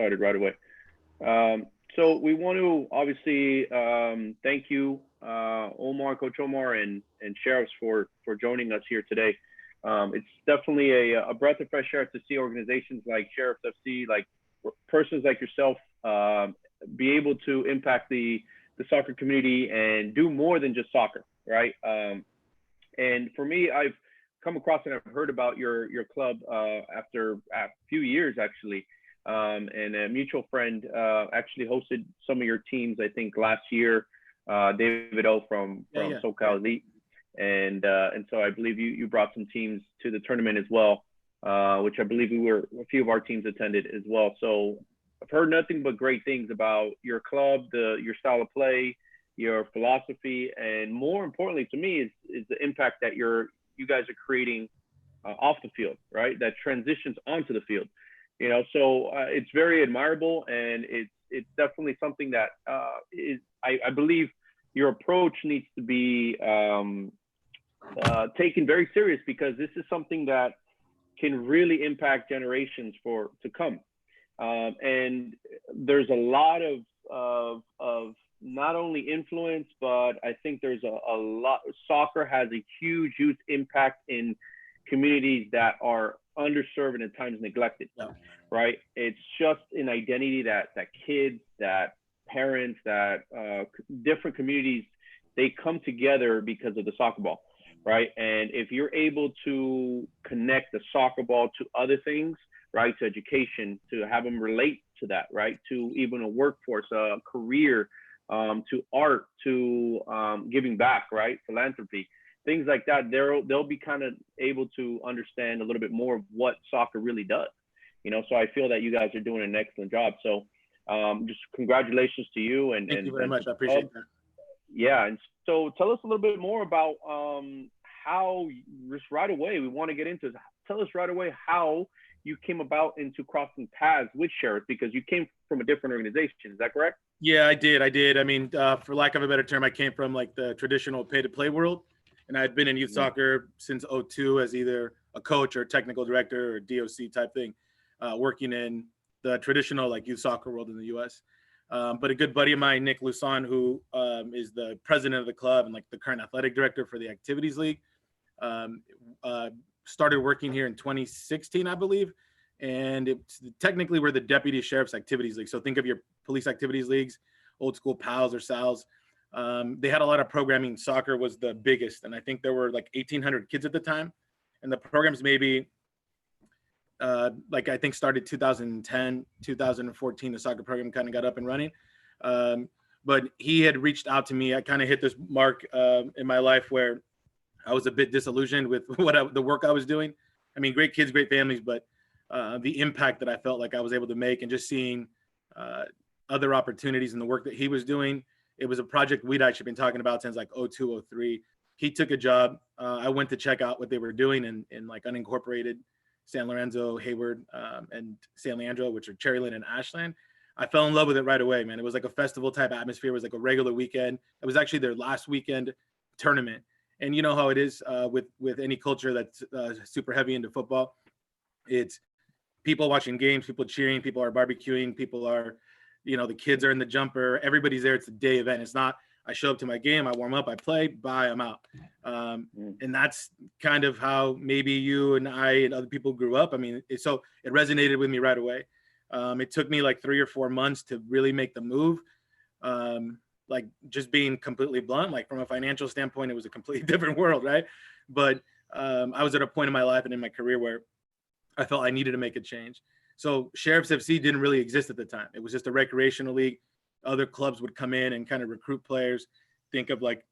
started right away. So we want to obviously thank you, Omar, Coach Omar, and Sheriffs for joining us here today. It's definitely a breath of fresh air to see organizations like Sheriffs FC, like persons like yourself, be able to impact the soccer community and do more than just soccer, right? And for me, I've come across and I've heard about your club after a few years actually. And a mutual friend actually hosted some of your teams, I think, last year. David O from SoCal Elite, and so I believe you brought some teams to the tournament as well, which I believe a few of our teams attended as well. So I've heard nothing but great things about your club, your style of play, your philosophy, and more importantly to me is the impact that you guys are creating off the field, right? That transitions onto the field. So it's very admirable, and it's definitely something that I believe your approach needs to be taken very serious, because this is something that can really impact generations to come. And there's a lot of not only influence, but I think there's a lot. Soccer has a huge impact in communities that are underserved and at times neglected, right? It's just an identity that kids, that parents, that different communities, they come together because of the soccer ball, right? And if you're able to connect the soccer ball to other things, right, to education, to have them relate to that, right, to even a workforce, a career, to art, to giving back, right, philanthropy, things like that, they'll be kind of able to understand a little bit more of what soccer really does. So I feel that you guys are doing an excellent job. So just congratulations to you. And thank you very much. I appreciate that. Yeah. And so tell us a little bit more about how, just right away, we want to get into, tell us right away how you came about into crossing paths with Sheriff, because you came from a different organization. Is that correct? Yeah, I did. I mean, for lack of a better term, I came from like the traditional pay-to-play world. And I'd been in youth soccer since '02 as either a coach or technical director or DOC type thing, working in the traditional like youth soccer world in the U.S. But a good buddy of mine, Nick Lusan, who is the president of the club and like the current athletic director for the Activities League, started working here in 2016, I believe. And technically we're the Deputy Sheriff's Activities League. So think of your police activities leagues, old school PALs or SALs. They had a lot of programming. Soccer was the biggest, and I think there were like 1,800 kids at the time, and the programs maybe like I think started 2010, 2014. The soccer program kind of got up and running, but he had reached out to me. I kind of hit this mark in my life where I was a bit disillusioned with the work I was doing. I mean, great kids, great families, but the impact that I felt like I was able to make, and just seeing other opportunities in the work that he was doing. It was a project we'd actually been talking about since like '02, '03. He took a job. I went to check out what they were doing in like unincorporated San Lorenzo, Hayward, and San Leandro, which are Cherryland and Ashland. I fell in love with it right away, man. It was like a festival type atmosphere. It was like a regular weekend. It was actually their last weekend tournament. And you know how it is with any culture that's super heavy into football. It's people watching games, people cheering, people are barbecuing, people are, the kids are in the jumper. Everybody's there. It's a day event. It's not, I show up to my game, I warm up, I play, bye, I'm out. And that's kind of how maybe you and I and other people grew up. I mean, so it resonated with me right away. It took me like 3 or 4 months to really make the move. Like just being completely blunt, like from a financial standpoint, it was a completely different world, right? But I was at a point in my life and in my career where I felt I needed to make a change. So Sheriffs FC didn't really exist at the time. It was just a recreational league. Other clubs would come in and kind of recruit players. Think of like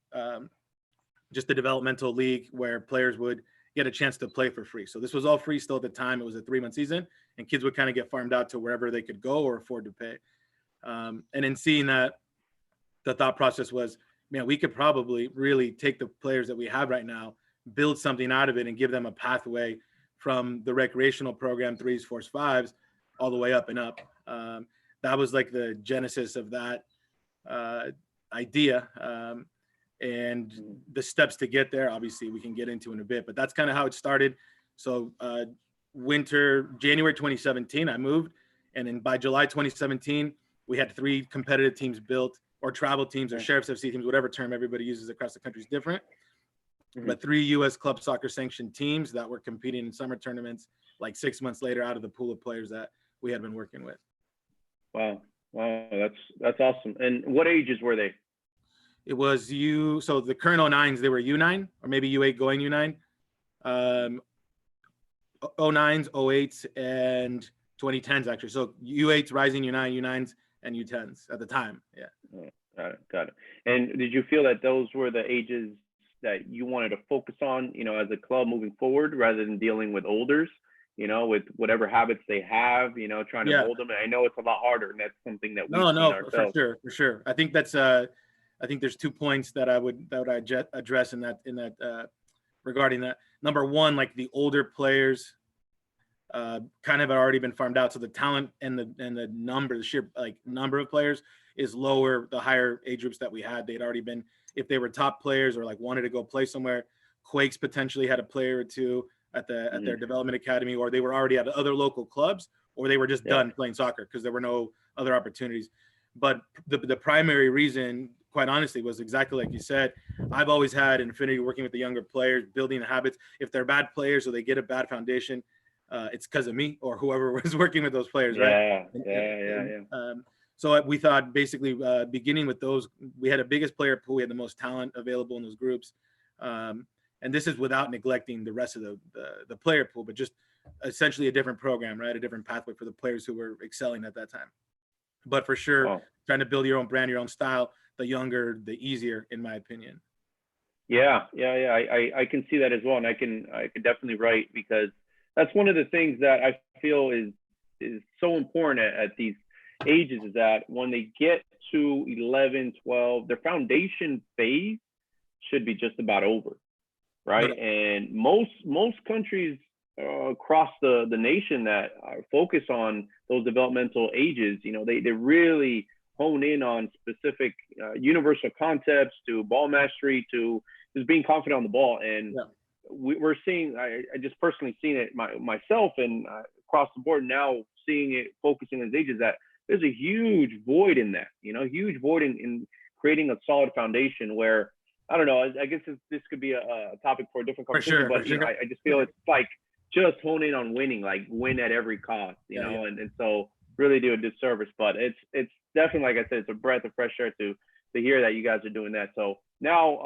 just a developmental league where players would get a chance to play for free. So this was all free still at the time. It was a 3-month season, and kids would kind of get farmed out to wherever they could go or afford to pay. And in seeing that, the thought process was, man, we could probably really take the players that we have right now, build something out of it, and give them a pathway from the recreational program, 3s, 4s, 5s, all the way up and up. That was like the genesis of that idea. And the steps to get there, obviously we can get into in a bit, but that's kind of how it started. So January 2017, I moved, And then by July 2017, we had 3 competitive teams built, or travel teams, or Sheriffs FC teams, whatever term everybody uses across the country is different. But 3 U.S. club soccer sanctioned teams that were competing in summer tournaments like 6 months later out of the pool of players that we had been working with. Wow, that's awesome. And what ages were they? It was so the current 09s, they were U9 or maybe U8 going U9, 09s, 08s, and 2010s actually. So U8s, rising U9, U9s, and U10s at the time. Yeah. Got it. And did you feel that those were the ages that you wanted to focus on, as a club moving forward, rather than dealing with olders, with whatever habits they have, trying to mold them? And I know it's a lot harder, and that's something that we've seen ourselves. For sure. I think that's I think there's 2 points that I would address in that regarding that. Number one, like the older players kind of had already been farmed out, so the talent and the sheer number of players is lower. The higher age groups that we had, they'd already been, if they were top players or like wanted to go play somewhere. Quakes potentially had a player or two at their development academy, or they were already at other local clubs, or they were just done playing soccer because there were no other opportunities. But the primary reason, quite honestly, was exactly like you said. I've always had an affinity working with the younger players, building the habits. If they're bad players or they get a bad foundation, it's because of me or whoever was working with those players, right? Yeah. So we thought basically beginning with those, we had the biggest player pool, we had the most talent available in those groups. And this is without neglecting the rest of the player pool, but just essentially a different program, right? A different pathway for the players who were excelling at that time. But for sure, trying to build your own brand, your own style, the younger, the easier, in my opinion. Yeah. I can see that as well. And I can definitely write, because that's one of the things that I feel is so important at these ages, is that when they get to 11, 12, their foundation phase should be just about over, right? And most countries across the nation that focus on those developmental ages, they really hone in on specific universal concepts, to ball mastery, to just being confident on the ball. And we're seeing, I just personally seen it myself, and across the board now, seeing it focusing on these ages, that there's a huge void in that, huge void in creating a solid foundation where, I don't know, I guess this could be a topic for a different conversation, but I just feel it's like just hone in on winning, like win at every cost, you know, and so really do a disservice. But it's definitely, like I said, it's a breath of fresh air to hear that you guys are doing that. So now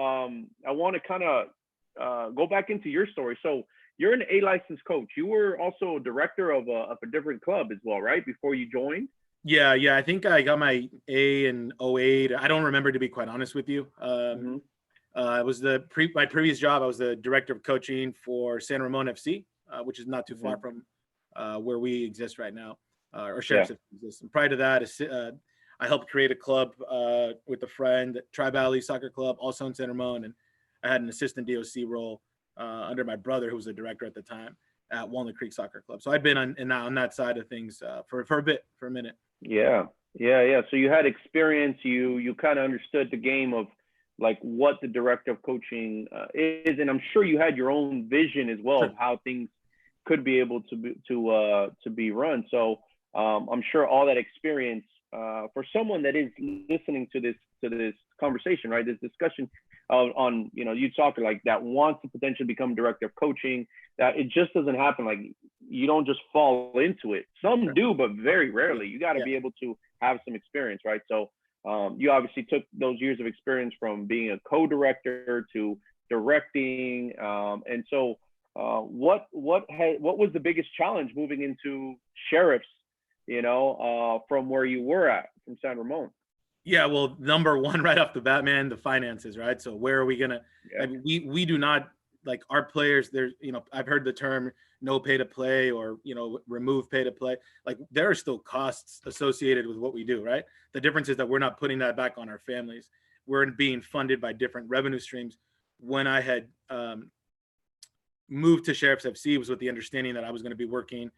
I want to kind of go back into your story. So you're an A licensed coach. You were also a director of a different club as well, right? Before you joined. Yeah. I think I got my A in 08. I don't remember, to be quite honest with you. It was my previous job. I was the director of coaching for San Ramon FC, which is not too far from where we exist right now, or Sheriffs FC exists. And prior to that, I helped create a club with a friend, Tri Valley Soccer Club, also in San Ramon, and I had an assistant DOC role under my brother, who was the director at the time at Walnut Creek Soccer Club. So I've been on that side of things for a minute. Yeah. So you had experience. You kind of understood the game of like what the director of coaching is, and I'm sure you had your own vision as well of how things could be able to be run. So I'm sure all that experience for someone that is listening to this conversation, right? This discussion on youth soccer, like that wants to potentially become director of coaching, that it just doesn't happen. Like you don't just fall into it. Some do, but very rarely. You got to be able to have some experience, right? So you obviously took those years of experience from being a co-director to directing, and so what was the biggest challenge moving into Sheriffs, from where you were at, from San Ramon? Yeah, well, number one, right off the bat, man, the finances, right? So where are we gonna? I mean, we do not, like, our players. There's, I've heard the term no pay to play, or remove pay to play. Like, there are still costs associated with what we do, right? The difference is that we're not putting that back on our families. We're being funded by different revenue streams. When I had moved to Sheriffs FC, was with the understanding that I was going to be working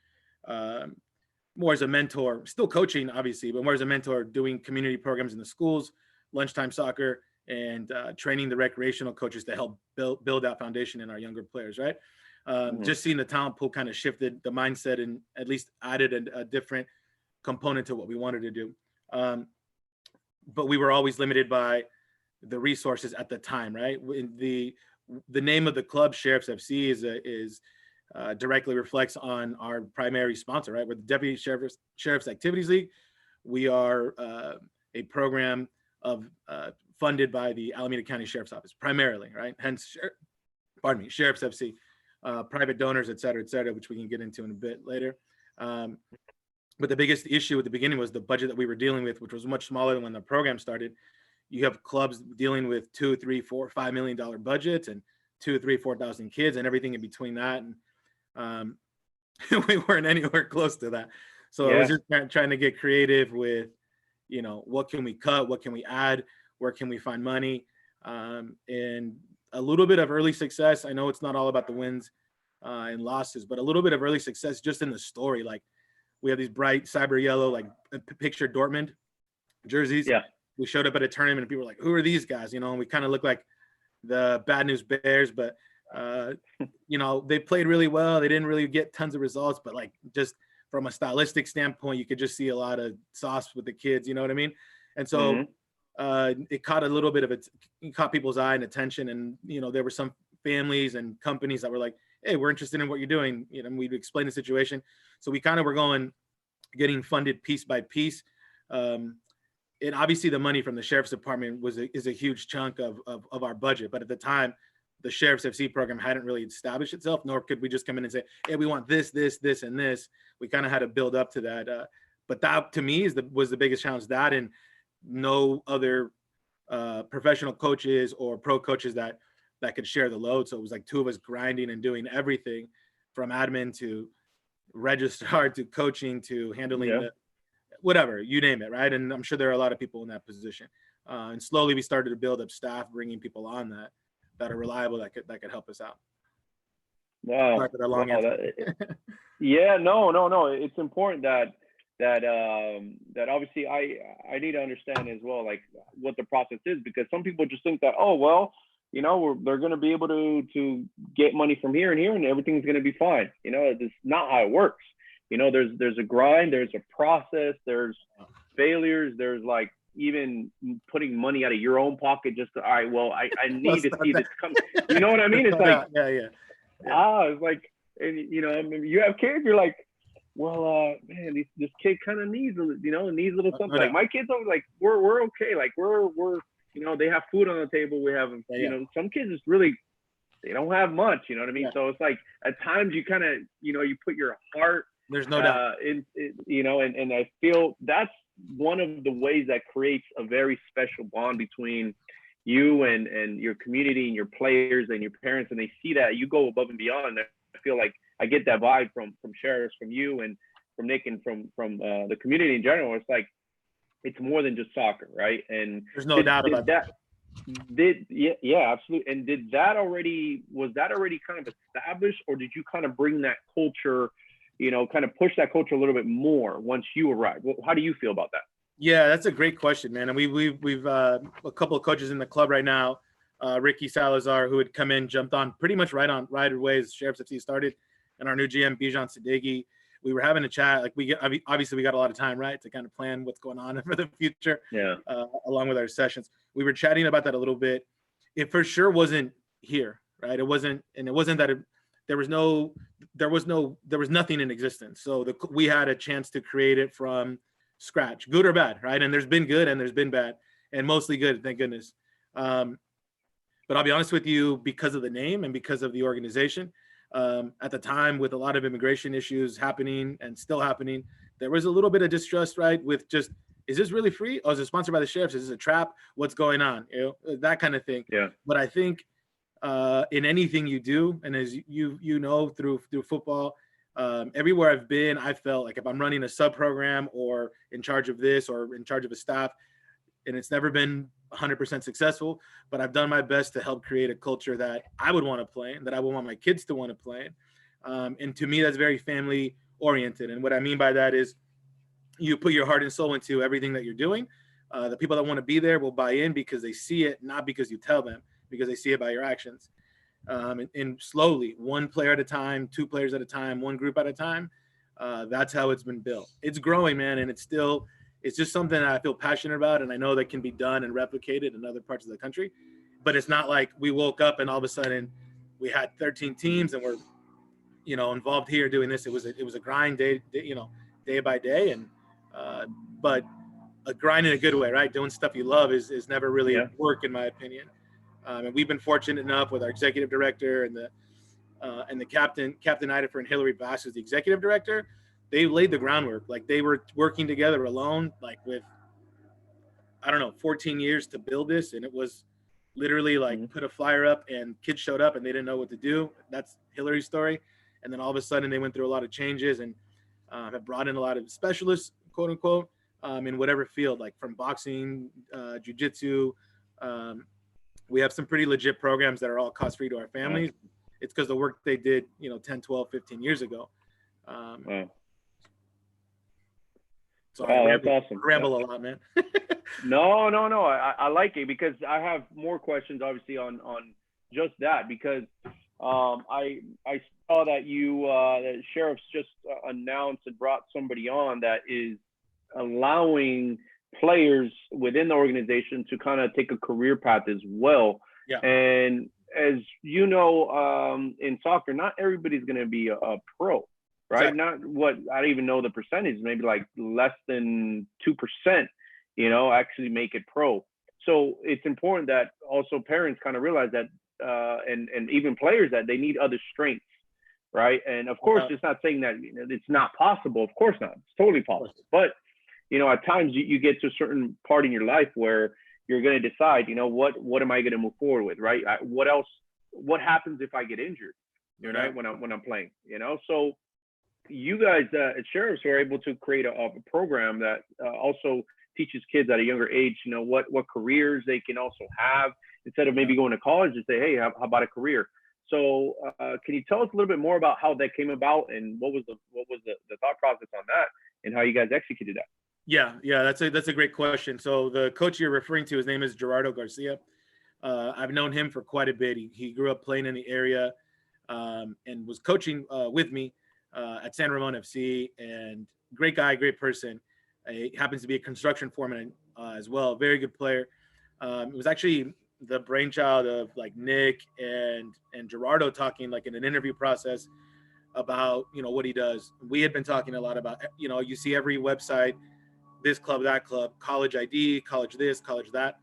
more as a mentor, still coaching, obviously, but more as a mentor, doing community programs in the schools, lunchtime soccer, and training the recreational coaches to help build that foundation in our younger players, right? Just seeing the talent pool kind of shifted the mindset, and at least added a different component to what we wanted to do. But we were always limited by the resources at the time, right? The name of the club, Sheriffs FC, is directly reflects on our primary sponsor, right? We're the Deputy Sheriff's Activities League. We are a program of funded by the Alameda County Sheriff's Office primarily, right? Hence, Sheriffs FC, private donors, et cetera, which we can get into in a bit later. But the biggest issue at the beginning was the budget that we were dealing with, which was much smaller than when the program started. You have clubs dealing with $2, $3, $4, $5 million budgets and 2, 3, 4,000 kids and everything in between that. And we weren't anywhere close to that. So I was just trying to get creative with, what can we cut? What can we add? Where can we find money? And a little bit of early success. I know it's not all about the wins and losses, but a little bit of early success just in the story. Like, we have these bright cyber yellow, like picture Dortmund jerseys. Yeah. We showed up at a tournament and people were like, who are these guys? And we kind of look like the Bad News Bears, but they played really well. They didn't really get tons of results, but like just from a stylistic standpoint, you could just see a lot of sauce with the kids, you know what I mean? And so it caught a little bit of it caught people's eye and attention. And, there were some families and companies that were like, hey, we're interested in what you're doing. And we'd explain the situation. So we kind of were getting funded piece by piece. And obviously the money from the Sheriff's Department is a huge chunk of our budget. But at the time, the Sheriff's FC program hadn't really established itself, nor could we just come in and say, hey, we want this, this, this, and this. We kind of had to build up to that. But that, to me, was the biggest challenge. That and no other professional coaches or pro coaches that could share the load. So it was like two of us grinding and doing everything from admin to registrar to coaching to handling the whatever, you name it, right? And I'm sure there are a lot of people in that position. And slowly we started to build up staff, bringing people on that are reliable, that could help us out. Wow. Sorry for that long answer. No. It's important that obviously I need to understand as well, like what the process is, because some people just think that, oh, well, they're going to be able to get money from here and here and everything's going to be fine. It's not how it works. There's a grind, there's a process, there's failures, there's like even putting money out of your own pocket just to, all right, well, I need to see this come. You know what I mean? It's like, it's like, and you have kids, you're like, well, man, this kid kind of needs a little something. Like my kids are like, we're okay. Like we're they have food on the table. We have, some kids is really, they don't have much, you know what I mean? So it's like at times you kind of, you put your heart, there's no doubt, and I feel that's one of the ways that creates a very special bond between you and your community and your players and your parents. And they see that you go above and beyond. I feel like I get that vibe from Sheriffs, from you and from Nick and from the community in general. It's like, it's more than just soccer, right? And there's no doubt about that. Absolutely. And was that already kind of established, or did you kind of bring that culture, kind of push that culture a little bit more once you arrived? How do you feel about that? Yeah, that's a great question, man. And we've a couple of coaches in the club right now. Ricky Salazar, who had come in, jumped on pretty much right away as Sheriffs FC started, and our new GM Bijan Sadeghi. We were having a chat. Like obviously we got a lot of time, right, to kind of plan what's going on for the future. Yeah. Along with our sessions, we were chatting about that a little bit. It for sure wasn't here, right? It wasn't that there was nothing in existence. So we had a chance to create it from scratch, good or bad, right? And there's been good and there's been bad, and mostly good, thank goodness. But I'll be honest with you, because of the name and because of the organization, at the time, with a lot of immigration issues happening and still happening, there was a little bit of distrust, right? With just, is this really free? Oh, is it sponsored by the Sheriffs? Is this a trap? What's going on? That kind of thing. Yeah. But I think in anything you do, and as you know through football, everywhere I've been, I felt like if I'm running a sub program or in charge of this or in charge of a staff, and it's never been 100% successful, but I've done my best to help create a culture that I would want to play in, that I would want my kids to want to play in. And to me, that's very family oriented. And what I mean by that is you put your heart and soul into everything that you're doing. The people that want to be there will buy in because they see it, not because you tell them, because they see it by your actions. And slowly, one player at a time, two players at a time, one group at a time, That's how it's been built. It's growing, man, and it's just something that I feel passionate about, and I know that can be done and replicated in other parts of the country. But it's not like we woke up and all of a sudden we had 13 teams and we're involved here doing this. It was a grind day by day, and but a grind in a good way, right? Doing stuff you love is never really Yeah. work, in my opinion. And we've been fortunate enough with our executive director and the captain Idafer and Hillary Bass, who's the executive director. They laid the groundwork. Like, they were working together alone, like with, I don't know, 14 years to build this. And it was literally like put a flyer up and kids showed up and they didn't know what to do. That's Hillary's story. And then all of a sudden they went through a lot of changes and have brought in a lot of specialists, quote unquote, in whatever field, like from boxing, jiu-jitsu. We have some pretty legit programs that are all cost-free to our families. It's because the work they did, 10, 12, 15 years ago. So that's awesome. Ramble a lot, man. No. I like it because I have more questions, obviously, on just that, because I saw that the sheriffs just announced and brought somebody on that is allowing players within the organization to kind of take a career path as well. Yeah. And as you know, in soccer, not everybody's going to be a pro, right? Exactly. Not what I don't even know the percentage, maybe like less than 2%, actually make it pro. So it's important that also parents kind of realize that, and even players, that they need other strengths, right? And of course, it's not saying that it's not possible. Of course not. It's totally possible. But at times you get to a certain part in your life where you're going to decide, what am I going to move forward with, right? What happens if I get injured, right? When I'm playing, So you guys at Sheriffs were able to create a program that also teaches kids at a younger age, what careers they can also have, instead of maybe going to college and say, hey, how about a career? So can you tell us a little bit more about how that came about and what was the thought process on that and how you guys executed that? Yeah, that's a great question. So the coach you're referring to, his name is Gerardo Garcia. I've known him for quite a bit. He grew up playing in the area and was coaching with me at San Ramon FC. And great guy, great person. He happens to be a construction foreman as well. Very good player. It was actually the brainchild of like Nick and Gerardo talking like in an interview process about what he does. We had been talking a lot about you see every website, this club, that club, college ID, college this, college that.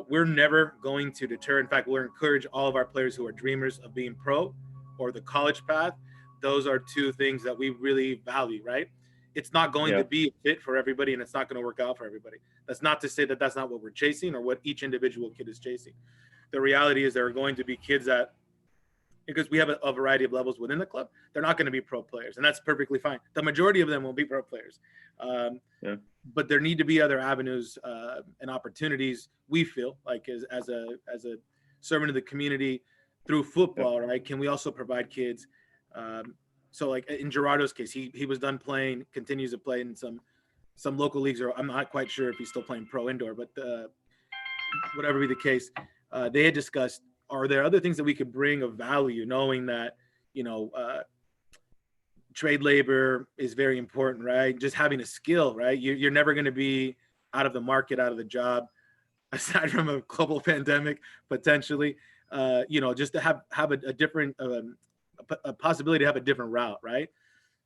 We're never going to deter. In fact, we'll encourage all of our players who are dreamers of being pro or the college path. Those are two things that we really value, right? It's not going to be a fit for everybody, and it's not going to work out for everybody. That's not to say that that's not what we're chasing or what each individual kid is chasing. The reality is there are going to be kids that, because we have a variety of levels within the club, they're not going to be pro players, and that's perfectly fine. The majority of them will be pro players. But there need to be other avenues and opportunities, we feel like as a servant of the community through football, right? Can we also provide kids? So like in Gerardo's case, he was done playing, continues to play in some local leagues, or I'm not quite sure if he's still playing pro indoor, but whatever be the case, they had discussed, are there other things that we could bring of value, knowing that, trade labor is very important, right? Just having a skill, right? You're never going to be out of the market, out of the job, aside from a global pandemic, potentially, just to have a different, a possibility to have a different route, right?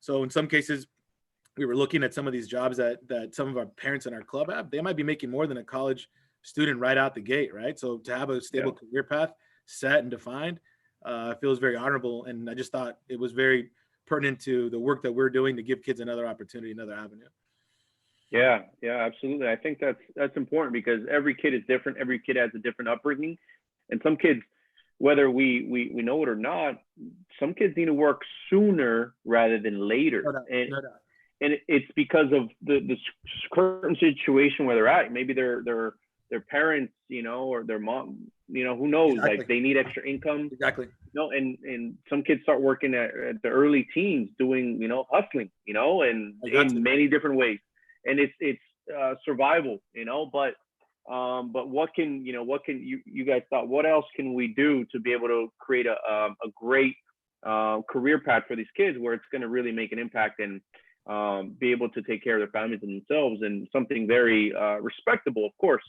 So in some cases, we were looking at some of these jobs that some of our parents in our club have. They might be making more than a college student right out the gate, right? So to have a stable career path set and defined feels very honorable. And I just thought it was very pertinent to the work that we're doing to give kids another opportunity, another avenue. Yeah, absolutely. I think that's important because every kid is different. Every kid has a different upbringing, and some kids, whether we know it or not, some kids need to work sooner rather than later. No doubt. And it's because of the current situation where they're at. Maybe their parents, or their mom, who knows? Exactly. Like they need extra income. Exactly. And some kids start working at the early teens, doing hustling, and in many different ways. And it's survival, but what can you guys thought? What else can we do to be able to create a great career path for these kids where it's going to really make an impact and be able to take care of their families and themselves, and something very respectable, of course.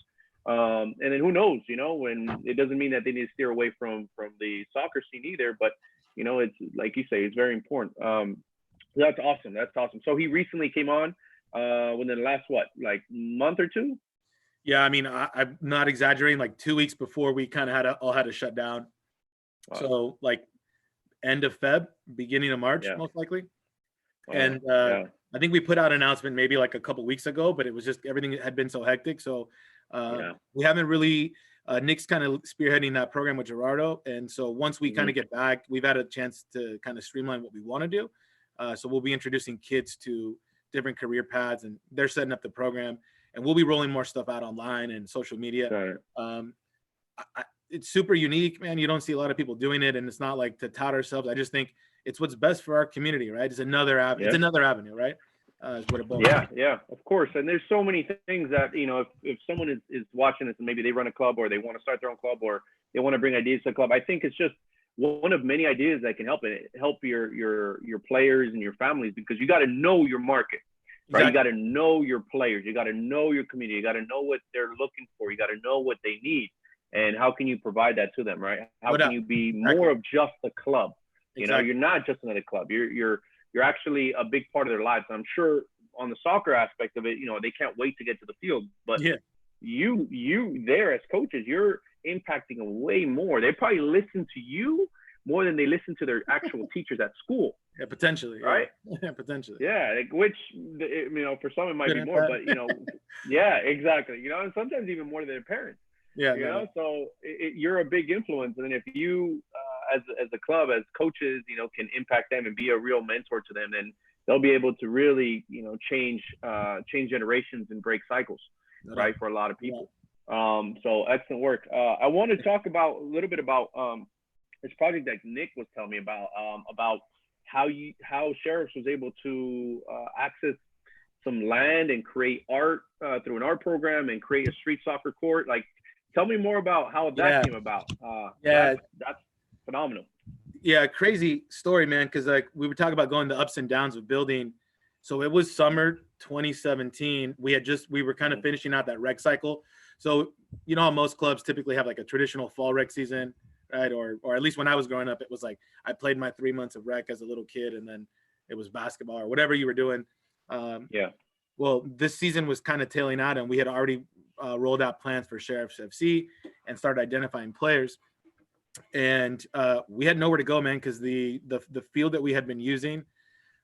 And then who knows, when it doesn't mean that they need to steer away from the soccer scene either, but it's like you say, it's very important. That's awesome. That's awesome. So he recently came on within the last like month or two. Yeah, I mean, I'm not exaggerating. Like 2 weeks before we kind of all had to shut down. Wow. So like end of Feb, beginning of March, most likely. Wow. And I think we put out an announcement maybe like a couple weeks ago, but it was just everything had been so hectic. So we haven't really. Nick's kind of spearheading that program with Gerardo, and so once we kind of get back, we've had a chance to kind of streamline what we want to do. So we'll be introducing kids to different career paths, and they're setting up the program, and we'll be rolling more stuff out online and social media. It's super unique, man. You don't see a lot of people doing it, and it's not like to tout ourselves. I just think it's what's best for our community, right? It's another avenue. It's another avenue, right? Is what it boils down. Yeah, of course. And there's so many things that, if someone is watching this and maybe they run a club or they want to start their own club or they want to bring ideas to the club, I think it's just one of many ideas that can help your players and your families, because you got to know your market, right? Exactly. You got to know your players. You got to know your community. You got to know what they're looking for. You got to know what they need. And how can you provide that to them, right? How can you be more of just a club? You're not just another club. You're actually a big part of their lives. I'm sure on the soccer aspect of it, they can't wait to get to the field. But you there as coaches, you're impacting them way more. They probably listen to you more than they listen to their actual teachers at school. Yeah, potentially. Right? Yeah, potentially. Yeah, which, for some it might be more, but, yeah, exactly. And sometimes even more than their parents. Yeah. So you're a big influence. And then if you, as a club, as coaches, can impact them and be a real mentor to them, then they'll be able to really, change generations and break cycles, right, for a lot of people. So excellent work. I want to talk a little bit about this project that Nick was telling me about how Sheriffs was able to access some land and create art through an art program and create a street soccer court. Like, tell me more about how that came about. That's phenomenal. Yeah, crazy story, man. Because like we were talking about going the ups and downs of building. So it was summer 2017. We were kind of finishing out that rec cycle. So how most clubs typically have like a traditional fall rec season, right? Or at least when I was growing up, it was like I played my 3 months of rec as a little kid, and then it was basketball or whatever you were doing. Well, this season was kind of tailing out, and we had already rolled out plans for Sheriffs FC and started identifying players. And we had nowhere to go, man, because the field that we had been using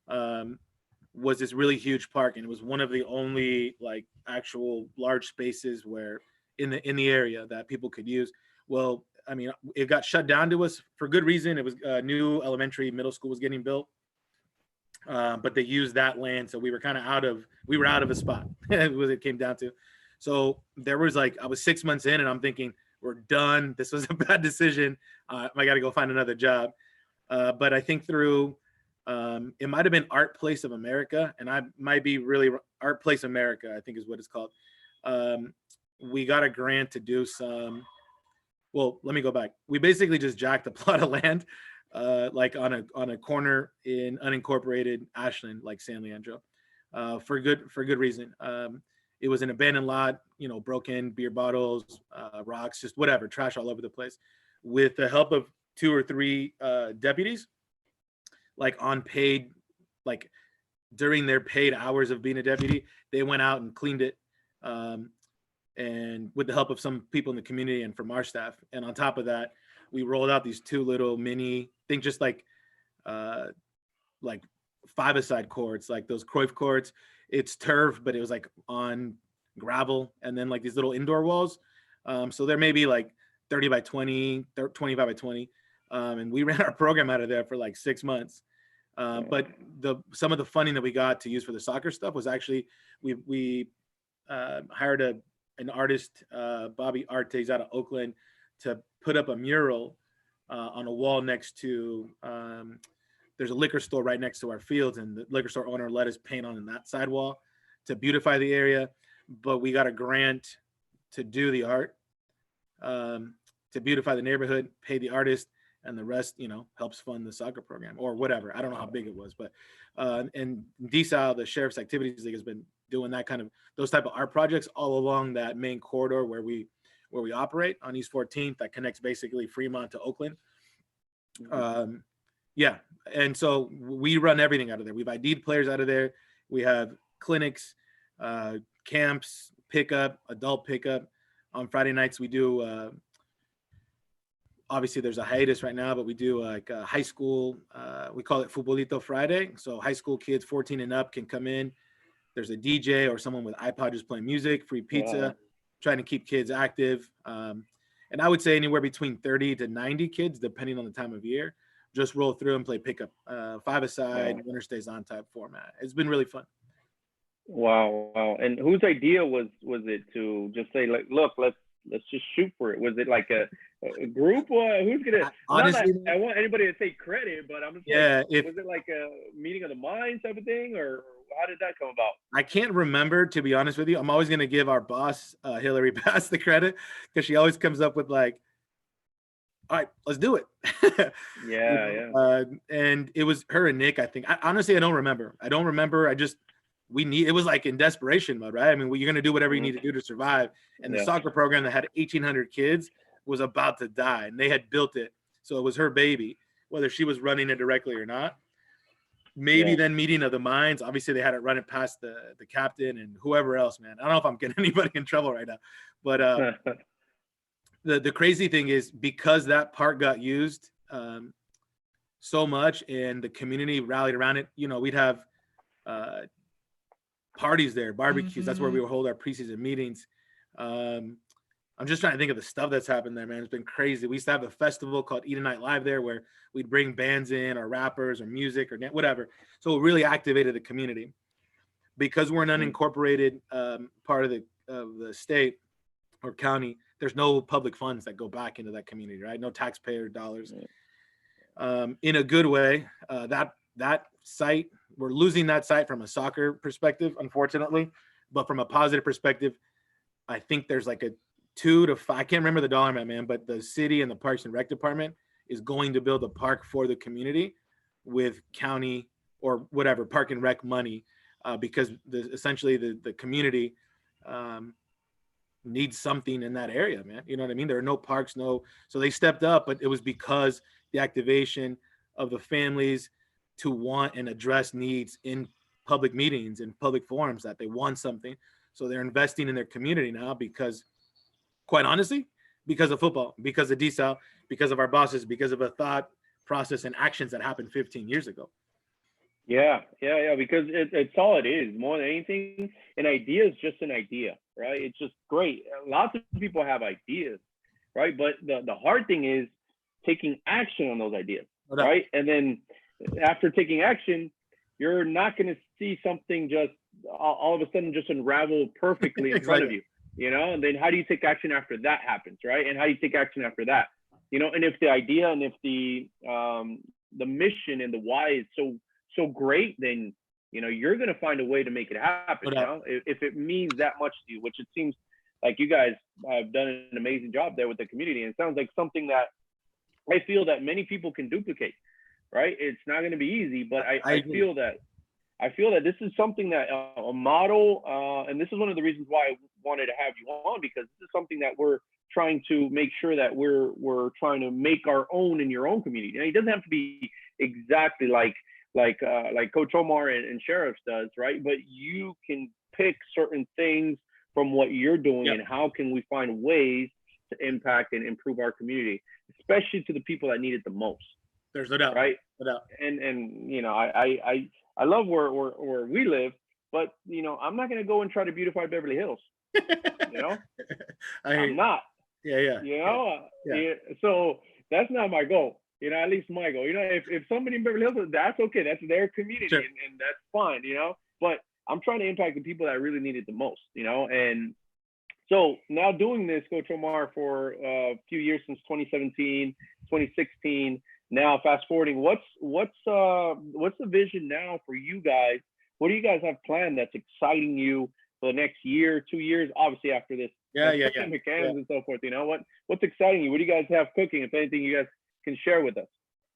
was this really huge park, and it was one of the only like actual large spaces where in the area that people could use. Well, I mean, it got shut down to us for good reason. It was a new elementary middle school was getting built. But they used that land, so we were out of a spot. It came down to. So there was I was 6 months in, and I'm thinking, we're done. This was a bad decision. I got to go find another job. But I think through, it might've been Art Place of America, and I might be really Art Place America, I think is what it's called. We got a grant to do some, well, let me go back. We basically just jacked a plot of land, like on a corner in unincorporated Ashland, like San Leandro, for good reason. It was an abandoned lot, broken beer bottles, rocks, just whatever, trash all over the place. With the help of 2 or 3 deputies, like on paid, like during their paid hours of being a deputy, they went out and cleaned it. And with the help of some people in the community and from our staff. And on top of that, we rolled out these 2 little mini, think just like 5-a-side courts, like those Cruyff courts. It's turf, but it was like on gravel, and then like these little indoor walls. So there may be like 30 by 20, 25 by 20. And we ran our program out of there for like 6 months. But some of the funding that we got to use for the soccer stuff was actually, we hired an artist, Bobby Artes out of Oakland, to put up a mural on a wall next to, there's a liquor store right next to our fields, and the liquor store owner let us paint on that sidewall to beautify the area. But we got a grant to do the art, to beautify the neighborhood, pay the artist, and the rest, helps fund the soccer program or whatever. I don't know how big it was, but and DSAL, the Sheriff's Activities League, has been doing that kind of those type of art projects all along that main corridor where we operate on East 14th that connects basically Fremont to Oakland. Yeah, and so we run everything out of there. We've ID'd players out of there. We have clinics, camps, pickup, adult pickup. On Friday nights we do. Obviously, there's a hiatus right now, but we do like high school. We call it Futbolito Friday. So high school kids 14 and up can come in. There's a DJ or someone with iPod just playing music, free pizza, trying to keep kids active. And I would say anywhere between 30 to 90 kids, depending on the time of year, just roll through and play pickup, 5-a-side, winner stays on type format. It's been really fun. Wow. And whose idea was it to just say, like, look, let's just shoot for it? Was it like a group? Who's gonna? Honestly, not that I want anybody to take credit, but I'm just was it like a meeting of the minds type of thing, or how did that come about? I can't remember, to be honest with you. I'm always gonna give our boss Hillary Bass the credit because she always comes up with like, all right, let's do it. And it was her and Nick, I think. Honestly, I don't remember. It was like in desperation mode, right? I mean, you're going to do whatever you need to do to survive. And the soccer program that had 1,800 kids was about to die, and they had built it. So it was her baby, whether she was running it directly or not. Maybe then meeting of the minds. Obviously, they had it running past the captain and whoever else, man. I don't know if I'm getting anybody in trouble right now. But the crazy thing is, because that park got used so much and the community rallied around it, we'd have parties there, barbecues. That's where we would hold our preseason meetings. I'm just trying to think of the stuff that's happened there, man. It's been crazy. We used to have a festival called Eat a Night Live there where we'd bring bands in or rappers or music or whatever. So it really activated the community. Because we're an unincorporated part of the state or county, there's no public funds that go back into that community, right? No taxpayer dollars. In a good way, that site, we're losing that site from a soccer perspective, unfortunately, but from a positive perspective, I think there's like a 2 to 5, I can't remember the dollar amount, man, but the city and the Parks and Rec department is going to build a park for the community with county or whatever Park and Rec money, because essentially the community needs something in that area, man. You know what I mean? There are no parks, so they stepped up, but it was because the activation of the families to want and address needs in public meetings and public forums, that they want something. So they're investing in their community now because, quite honestly, because of football, because of DSAL, because of our bosses, because of a thought process and actions that happened 15 years ago. Yeah. Because it's all it is. More than anything, an idea is just an idea, right? It's just great. Lots of people have ideas, right? But the hard thing is taking action on those ideas, right? And then after taking action, you're not going to see something just all of a sudden just unravel perfectly in front of you, and then how do you take action after that happens, right? And how do you take action after that, and if the idea and if the mission and the why is so great, then you're going to find a way to make it happen. If it means that much to you, which it seems like you guys have done an amazing job there with the community, and it sounds like something that I feel that many people can duplicate, right? It's not going to be easy, but I feel that this is something that a model, and this is one of the reasons why I wanted to have you on, because this is something that we're trying to make sure that we're trying to make our own in your own community. And it doesn't have to be exactly like Coach Omar and Sheriffs does, right? But you can pick certain things from what you're doing, and how can we find ways to impact and improve our community, especially to the people that need it the most. There's no doubt, right? No doubt. And I love where we live, but I'm not gonna go and try to beautify Beverly Hills. I'm not. So that's not my goal. At least my goal. If somebody in Beverly Hills, that's okay. That's their community, and that's fine. But I'm trying to impact the people that really need it the most. And so now doing this, Coach Omar, for a few years, since 2017, 2016. Now, fast forwarding, what's the vision now for you guys? What do you guys have planned that's exciting you for the next year, 2 years? Obviously, after this, mechanics and so forth. What's exciting you? What do you guys have cooking? If anything, you guys can share with us.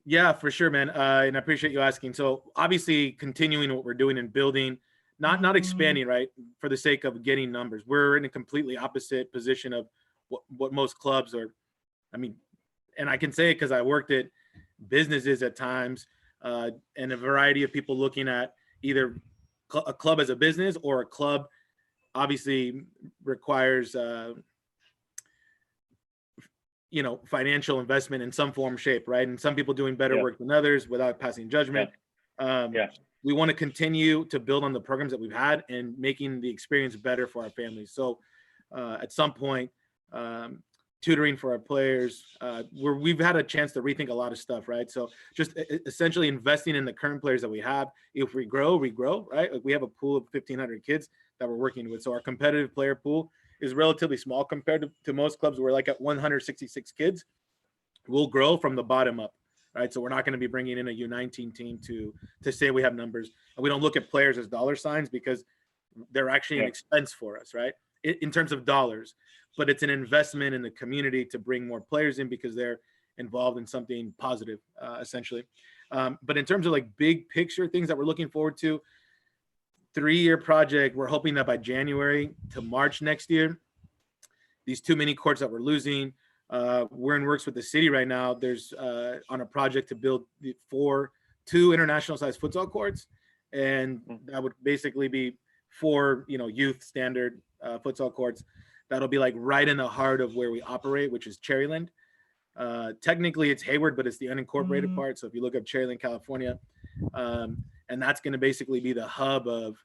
Yeah, for sure, man. And I appreciate you asking. So obviously continuing what we're doing and building, not expanding, right? For the sake of getting numbers. We're in a completely opposite position of what most clubs are. I mean, and I can say it because I worked at businesses at times, and a variety of people looking at either a club as a business, or a club obviously requires financial investment in some form, shape, right? And some people doing better work than others without passing judgment. We want to continue to build on the programs that we've had and making the experience better for our families. So at some point, tutoring for our players, we've had a chance to rethink a lot of stuff, right? So just essentially investing in the current players that we have. If we grow, right? Like we have a pool of 1,500 kids that we're working with. So our competitive player pool is relatively small compared to most clubs. We're like at 166 kids. We'll grow from the bottom up, right? So we're not going to be bringing in a U19 team to say we have numbers. And we don't look at players as dollar signs, because they're actually an expense for us, right? In terms of dollars, but it's an investment in the community to bring more players in because they're involved in something positive, essentially. But in terms of like big picture things that we're looking forward to, 3-year project, we're hoping that by January to March next year, these 2 mini courts that we're losing, we're in works with the city right now. There's on a project to build 2 international sized futsal courts, and that would basically be 4 youth standard futsal courts. That'll be like right in the heart of where we operate, which is Cherryland. Technically it's Hayward, but it's the unincorporated part. So if you look up Cherryland, California, and that's going to basically be the hub of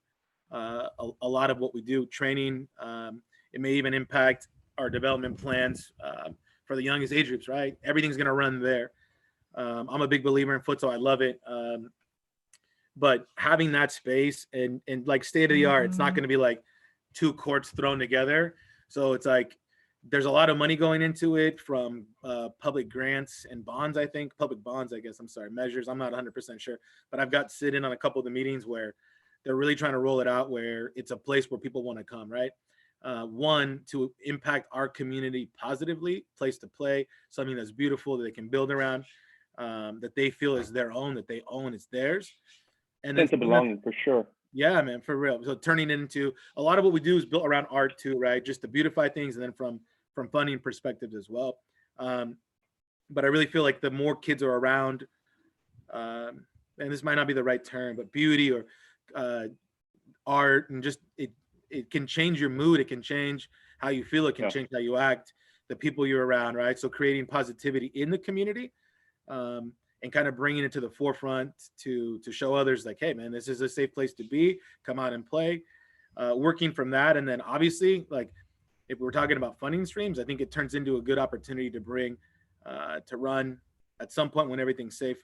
a lot of what we do, training. It may even impact our development plans for the youngest age groups, right? Everything's going to run there. I'm a big believer in futsal. I love it. But having that space and like state of the art, it's not going to be like 2 courts thrown together. So it's like there's a lot of money going into it from public grants and bonds, I think. Public bonds, I guess. I'm sorry, measures. I'm not 100% sure. But I've got to sit in on a couple of the meetings where they're really trying to roll it out, where it's a place where people want to come, right? One, to impact our community positively, place to play, something that's beautiful that they can build around, that they feel is their own, that they own, it's theirs. And sense of belonging, for sure. Yeah, man, for real. So turning it into a lot of what we do is built around art too, right? Just to beautify things, and then from funding perspectives as well. But I really feel like the more kids are around, and this might not be the right term, but beauty or art, and just it can change your mood. It can change how you feel. It can change how you act, the people you're around, right? So creating positivity in the community, and kind of bringing it to the forefront to show others like, hey, man, this is a safe place to be. Come out and play. Working from that, and then obviously, like if we're talking about funding streams, I think it turns into a good opportunity to bring to run at some point when everything's safe,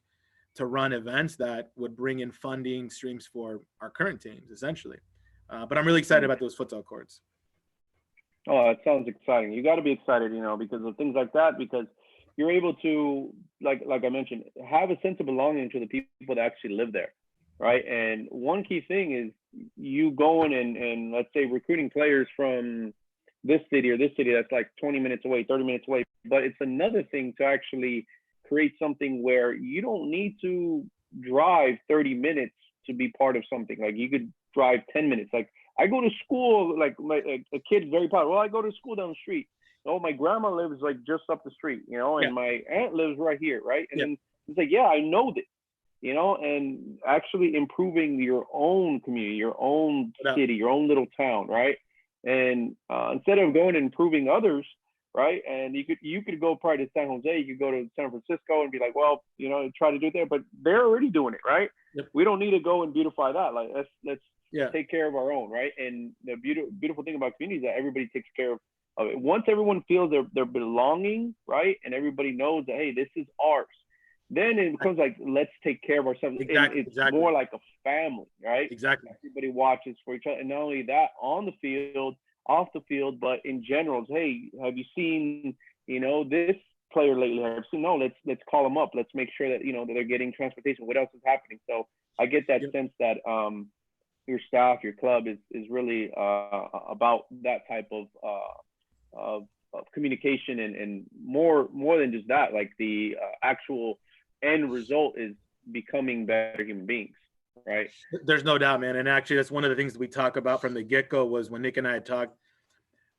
to run events that would bring in funding streams for our current teams, essentially. But I'm really excited about those futsal courts. Oh, that sounds exciting. You got to be excited, because of things like that, because you're able to, like I mentioned, have a sense of belonging to the people that actually live there, right? And one key thing is you going and let's say recruiting players from this city or this city that's like 20 minutes away, 30 minutes away. But it's another thing to actually create something where you don't need to drive 30 minutes to be part of something. Like you could drive 10 minutes. Like I go to school, like a kid's very proud. Well, I go to school down the street. Oh, my grandma lives like just up the street, and my aunt lives right here, right? And then it's like, yeah, I know this, and actually improving your own community, your own city, your own little town, right? And instead of going and improving others, right? And you could go probably to San Jose, you could go to San Francisco and be like, well, try to do it there, but they're already doing it, right? Yep. We don't need to go and beautify that. Like let's take care of our own, right? And the beautiful thing about community is that everybody takes care of it. Once everyone feels they're belonging, right, and everybody knows that, hey, this is ours, then it becomes like, let's take care of ourselves. Exactly. It's more like a family, right? Exactly. Everybody watches for each other, and not only that, on the field, off the field, but in general, hey, have you seen this player lately? Have you seen? No, let's call them up. Let's make sure that that they're getting transportation. What else is happening? So I get that sense that your staff, your club is really about that type of communication and more than just that, like the actual end result is becoming better human beings, right? There's no doubt, man. And actually, that's one of the things that we talk about from the get-go was when Nick and I had talked,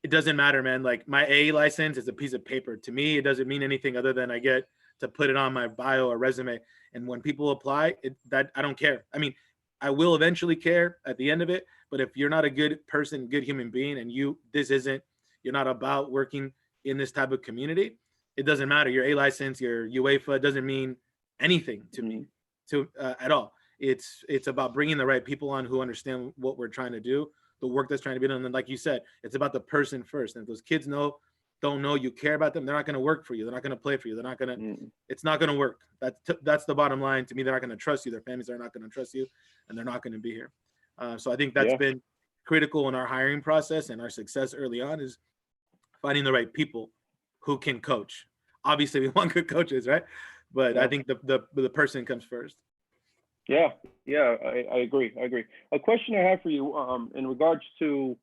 it doesn't matter, man. Like my A license is a piece of paper. To me, it doesn't mean anything other than I get to put it on my bio or resume. And when people apply, that I don't care. I mean, I will eventually care at the end of it. But if you're not a good person, good human being, and you're not about working in this type of community, it doesn't matter. Your A license, your UEFA doesn't mean anything to me, at all. It's about bringing the right people on who understand what we're trying to do, the work that's trying to be done. And like you said, it's about the person first. And if those kids don't know you care about them, they're not going to work for you. They're not going to play for you. They're not going to, it's not going to work. That's the bottom line. To me, they're not going to trust you. Their families are not going to trust you, and they're not going to be here. So I think that's been critical in our hiring process, and our success early on is finding the right people who can coach. Obviously we want good coaches, right? But I think the person comes first. Yeah, I agree. A question I have for you, in regards to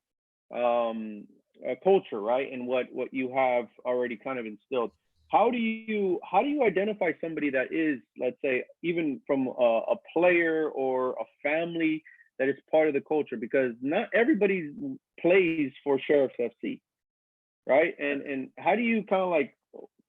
culture, right, and what you have already kind of instilled. How do you identify somebody that is, let's say, even from a player or a family that is part of the culture? Because not everybody plays for Sheriffs FC, right? And how do you kind of like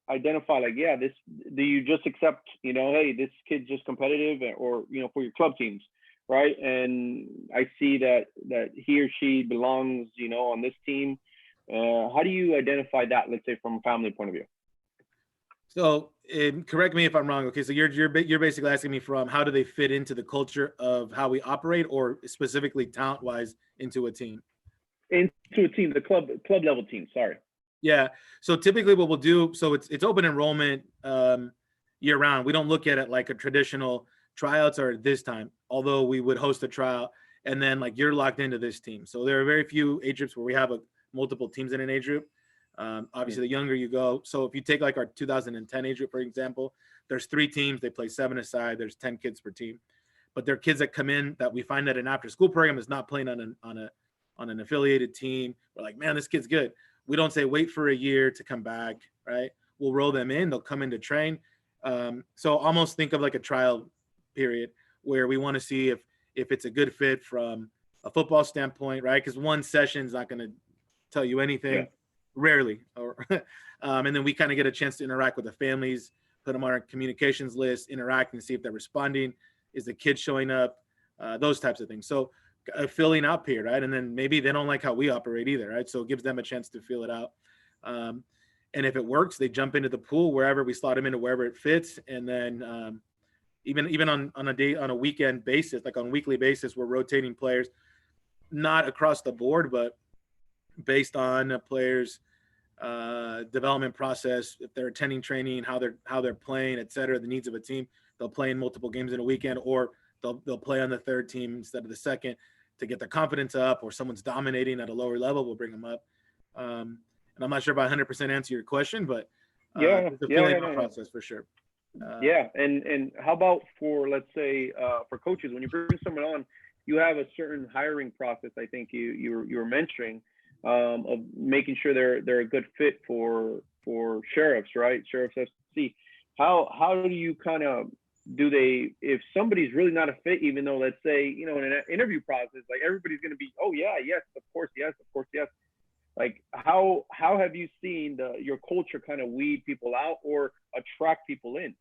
identify, like, this, do you just accept, hey, this kid's just competitive, or for your club teams, right? And I see that he or she belongs, on this team. How do you identify that, let's say, from a family point of view? So, correct me if I'm wrong. Okay, so you're basically asking me from how do they fit into the culture of how we operate, or specifically talent wise into a team? Into a team, the club level team. Sorry. Yeah. So typically what we'll do, so it's open enrollment year round. We don't look at it like a traditional tryouts are this time, although we would host a trial and then like you're locked into this team. So there are very few age groups where we have multiple teams in an age group. Obviously the younger you go. So if you take like our 2010 age group, for example, there's 3 teams, they play 7 aside, there's 10 kids per team, but they're kids that come in that we find that an after school program is not playing on an affiliated team. We're like, man, this kid's good. We don't say wait for a year to come back, right? We'll roll them in. They'll come in to train. So almost think of like a trial period where we want to see if it's a good fit from a football standpoint, right? Because one session is not going to tell you anything, rarely. And then we kind of get a chance to interact with the families, put them on our communications list, interact and see if they're responding. Is the kid showing up? Those types of things. So a filling out period, right? And then maybe they don't like how we operate either, right? So it gives them a chance to feel it out. And if it works, they jump into the pool wherever we slot them into, wherever it fits. And then even on a weekend basis, like on a weekly basis, we're rotating players, not across the board, but based on a player's development process. If they're attending training, how they're playing, et cetera, the needs of a team, they'll play in multiple games in a weekend, or they'll play on the third team instead of the second to get their confidence up, or someone's dominating at a lower level, we'll bring them up. And I'm not sure if I 100% answer your question, but it's a filling out process for sure. And how about for, let's say, for coaches, when you bring someone on, you have a certain hiring process. I think you were mentioning of making sure they're a good fit for Sheriffs, right? Sheriffs FC. How do you kind of if somebody's really not a fit, even though, let's say, in an interview process, like everybody's going to be, oh yeah, yes, of course, yes. Like how have you seen your culture kind of weed people out or attract people in?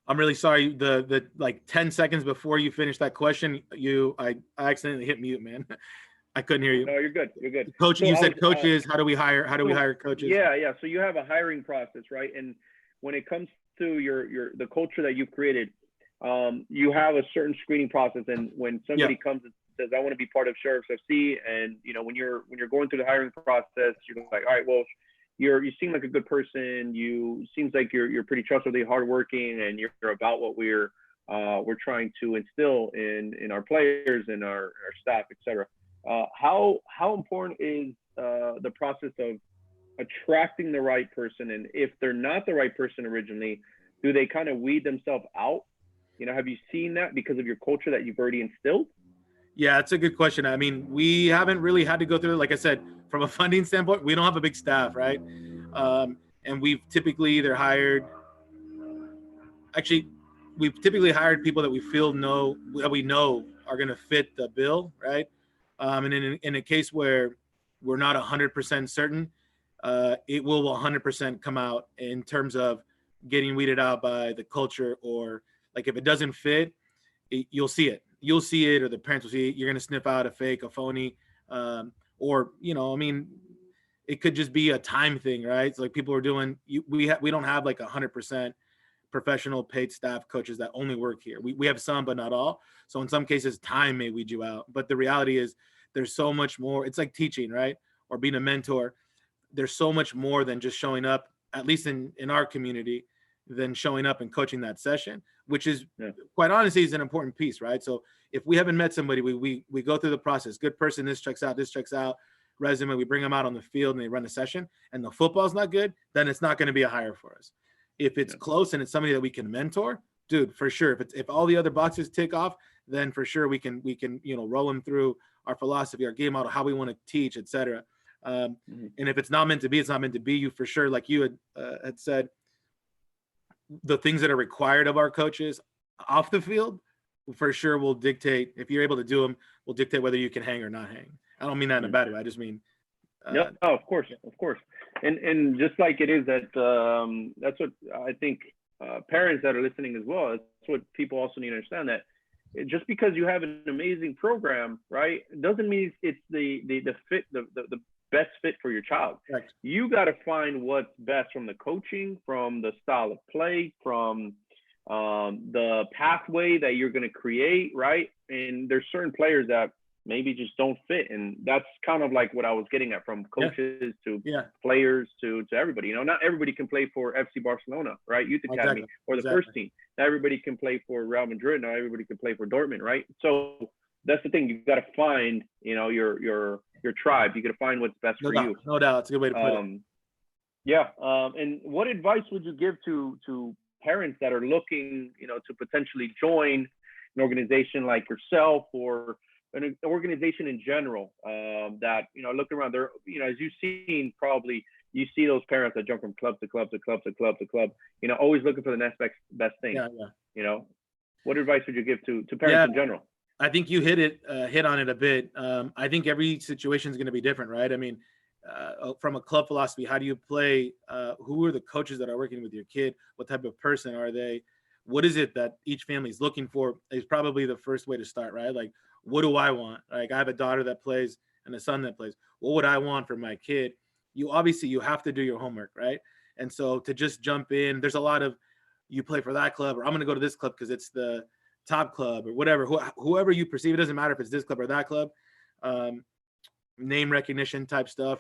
I'm really sorry. The like 10 seconds before you finish that question, I accidentally hit mute, man. I couldn't hear you. No, you're good. Coach, so you said coaches. How do we hire coaches? Yeah. So you have a hiring process, right? And when it comes to the culture that you've created, you have a certain screening process. And when somebody comes and says, I want to be part of Sheriffs FC, and when you're going through the hiring process, you're like, all right, well, you seem like a good person. Seems like you're pretty trustworthy, hardworking, and you're about what we're trying to instill in our players and our staff, etc. How important is the process of attracting the right person? And if they're not the right person originally, do they kind of weed themselves out? Have you seen that because of your culture that you've already instilled? Yeah, it's a good question. I mean, we haven't really had to go through it. Like I said, from a funding standpoint, we don't have a big staff, right? And we've typically either hired, actually, we've typically hired people that we know are going to fit the bill, right? And in a case where we're not 100% certain, it will 100% come out in terms of getting weeded out by the culture, or like if it doesn't fit, you'll see it. You'll see it, or the parents will see it. You're going to sniff out a fake, a phony, or I mean, it could just be a time thing, right? It's like people are doing. We don't have like 100% professional paid staff coaches that only work here. We have some, but not all. So in some cases, time may weed you out. But the reality is, there's so much more. It's like teaching, right? Or being a mentor. There's so much more than just showing up, at least in our community, than showing up and coaching that session, which is quite honestly is an important piece, right? So if we haven't met somebody, we go through the process. Good person, this checks out, resume, we bring them out on the field and they run a session, and the football's not good, then it's not going to be a hire for us. If it's close and it's somebody that we can mentor, dude, for sure. If all the other boxes tick off, then for sure we can roll them through our philosophy, our game model, how we want to teach, etc. And if it's not meant to be, it's not meant to be. You for sure, like you had said, the things that are required of our coaches off the field, for sure will dictate, if you're able to do them, will dictate whether you can hang or not hang. I don't mean that in a bad way. I just mean of course. And just like it is that that's what I think parents that are listening as well, that's what people also need to understand, that just because you have an amazing program, right, doesn't mean it's the fit, the best fit for your child. Right. You got to find what's best from the coaching, from the style of play, from the pathway that you're going to create, right? And there's certain players that maybe just don't fit, and that's kind of like what I was getting at, from coaches to players to everybody. Not everybody can play for FC Barcelona, right? Youth Academy, or the first team. Not everybody can play for Real Madrid. Not everybody can play for Dortmund, right? So that's the thing. You've got to find, your tribe. You got to find what's best for you. No doubt. It's a good way to put it. And what advice would you give to parents that are looking, to potentially join an organization like yourself, or an organization in general, that, look around there, as you've seen, probably you see those parents that jump from club to club to club to club to club, always looking for the next best thing. What advice would you give to parents in general? I think you hit on it a bit. I think every situation is going to be different, right? I mean, from a club philosophy, how do you play? Who are the coaches that are working with your kid? What type of person are they? What is it that each family is looking for? Is probably the first way to start, right? Like, what do I want? Like, I have a daughter that plays and a son that plays. What would I want for my kid? You have to do your homework, right? And so to just jump in, there's a lot of, you play for that club, or I'm going to go to this club because it's the top club, or whatever, whoever you perceive. It doesn't matter if it's this club or that club. Name recognition type stuff.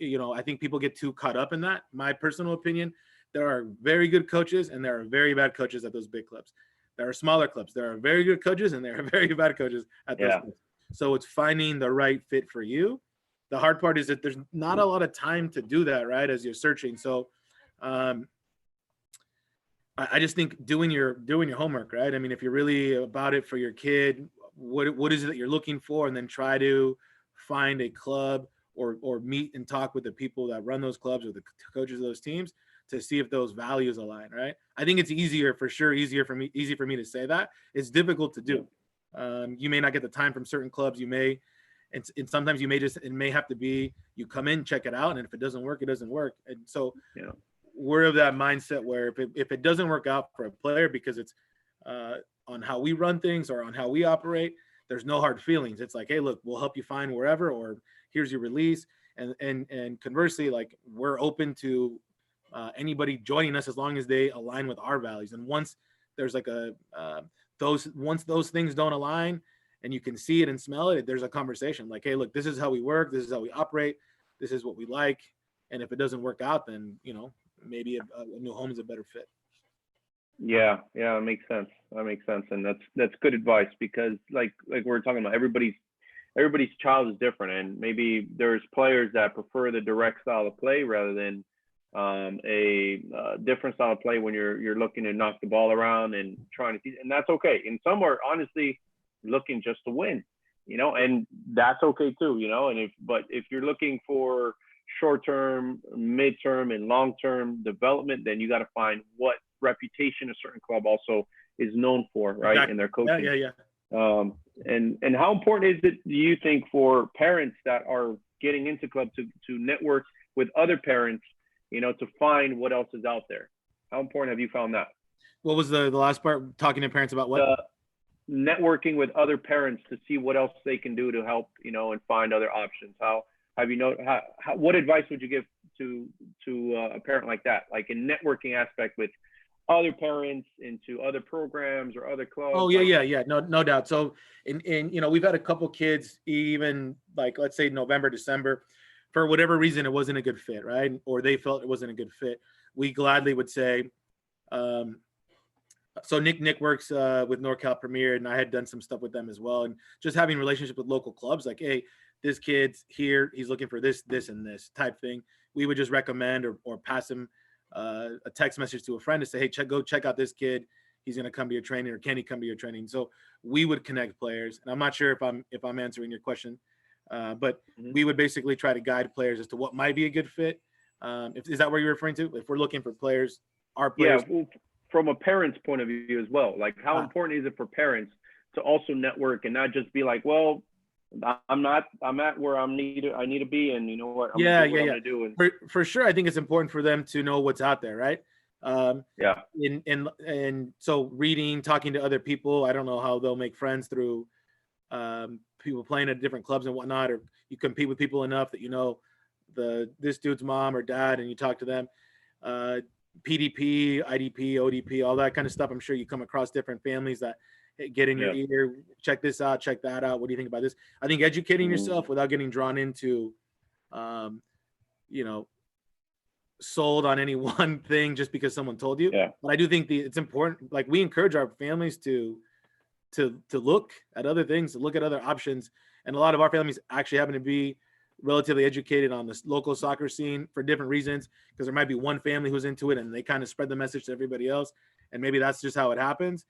I think people get too caught up in that. My personal opinion, there are very good coaches and there are very bad coaches at those big clubs. There are smaller clubs. There are very good coaches and there are very bad coaches at those clubs. So it's finding the right fit for you. The hard part is that there's not a lot of time to do that, right, as you're searching. So I just think doing your homework, right? I mean, if you're really about it for your kid, what is it that you're looking for, and then try to find a club or meet and talk with the people that run those clubs or the coaches of those teams to see if those values align, right? I think it's easier for me to say that. It's difficult to do. You may not get the time from certain clubs. You may, and sometimes it may have to be, you come in, check it out, and if it doesn't work, it doesn't work. And so we're of that mindset where if it doesn't work out for a player because it's on how we run things or on how we operate, there's no hard feelings. It's like, hey, look, we'll help you find wherever, or here's your release. And conversely, like, we're open to anybody joining us as long as they align with our values. And once there's like once those things don't align and you can see it and smell it, there's a conversation like, hey, look, this is how we work. This is how we operate. This is what we like. And if it doesn't work out, then, maybe a new home is a better fit. Yeah, it makes sense. That makes sense. And that's good advice, because like we're talking about, everybody's child is different, and maybe there's players that prefer the direct style of play rather than a different style of play when you're looking to knock the ball around and trying to, and that's okay. And some are honestly looking just to win. and that's okay too, and if you're looking for short-term, mid-term, and long-term development, then you got to find what reputation a certain club also is known for, right? Exactly. In their coaching. Yeah. And how important is it, do you think, for parents that are getting into club to network with other parents, to find what else is out there? How important have you found that? What was the last part? Talking to parents about what? Networking with other parents to see what else they can do to help, and find other options. How have you know? What advice would you give to a parent like that, like in networking aspect with other parents into other programs or other clubs? Oh yeah. No doubt. So in we've had a couple kids, even like let's say November, December, for whatever reason it wasn't a good fit, right? Or they felt it wasn't a good fit. We gladly would say, so Nick works with NorCal Premier, and I had done some stuff with them as well. And just having relationship with local clubs, like, hey, this kid's here, he's looking for this, and this type thing. We would just recommend or pass him a text message to a friend to say, hey, go check out this kid. He's going to come to your training, or can he come to your training? So we would connect players. And I'm not sure if I'm answering your question, but we would basically try to guide players as to what might be a good fit. Is that what you're referring to? If we're looking for players, our players. Yeah, well, from a parent's point of view as well. Like, how important is it for parents to also network and not just be like, well, I'm at where I need to be, and you know what? I'm gonna do. And for sure, I think it's important for them to know what's out there, right? And so reading, talking to other people. I don't know how they'll make friends through people playing at different clubs and whatnot, or you compete with people enough that this dude's mom or dad, and you talk to them. PDP, IDP, ODP, all that kind of stuff. I'm sure you come across different families that get in your ear, check this out, check that out. What do you think about this? I think educating yourself without getting drawn into, sold on any one thing just because someone told you. Yeah. But I do think it's important. Like, we encourage our families to look at other things, to look at other options. And a lot of our families actually happen to be relatively educated on the local soccer scene for different reasons, because there might be one family who's into it and they kind of spread the message to everybody else. And maybe that's just how it happens.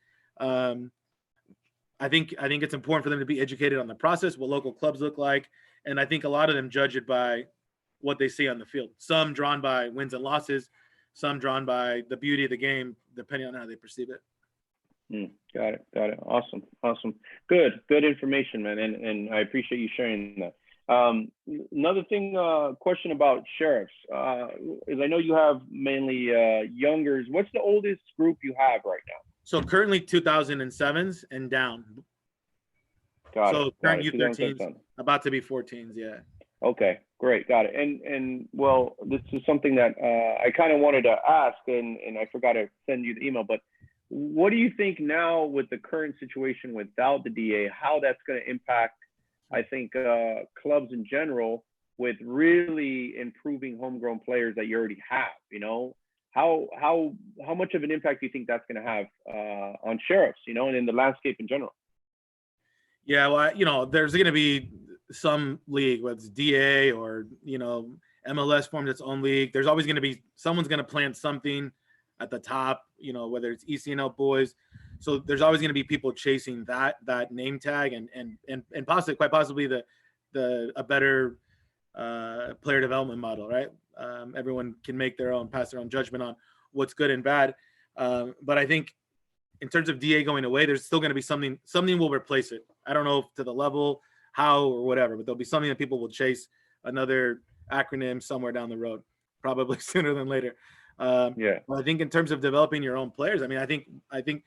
I think it's important for them to be educated on the process, what local clubs look like. And I think a lot of them judge it by what they see on the field. Some drawn by wins and losses, some drawn by the beauty of the game, depending on how they perceive it. Got it. Awesome. Good information, man. And I appreciate you sharing that. Another thing, question about sheriffs, is I know you have mainly youngers. What's the oldest group you have right now? So currently 2007s and down. Got it. Current U13s, about to be 14s. Yeah. Okay, great. Got it. And well, this is something that I kind of wanted to ask, and I forgot to send you the email, but what do you think now with the current situation without the DA, how that's going to impact, I think, clubs in general, with really improving homegrown players that you already have? How much of an impact do you think that's going to have on sheriffs, and in the landscape in general? Yeah, well, there's going to be some league, whether it's DA or, MLS forms its own league. There's always going to be someone's going to plant something at the top, whether it's ECNL boys. So there's always going to be people chasing that name tag and possibly, quite possibly a better player development model, right? Everyone can pass their own judgment on what's good and bad. But I think in terms of DA going away, there's still going to be something will replace it. I don't know if to the level, how, or whatever, but there'll be something that people will chase, another acronym somewhere down the road, probably sooner than later. But I think in terms of developing your own players, I mean, I think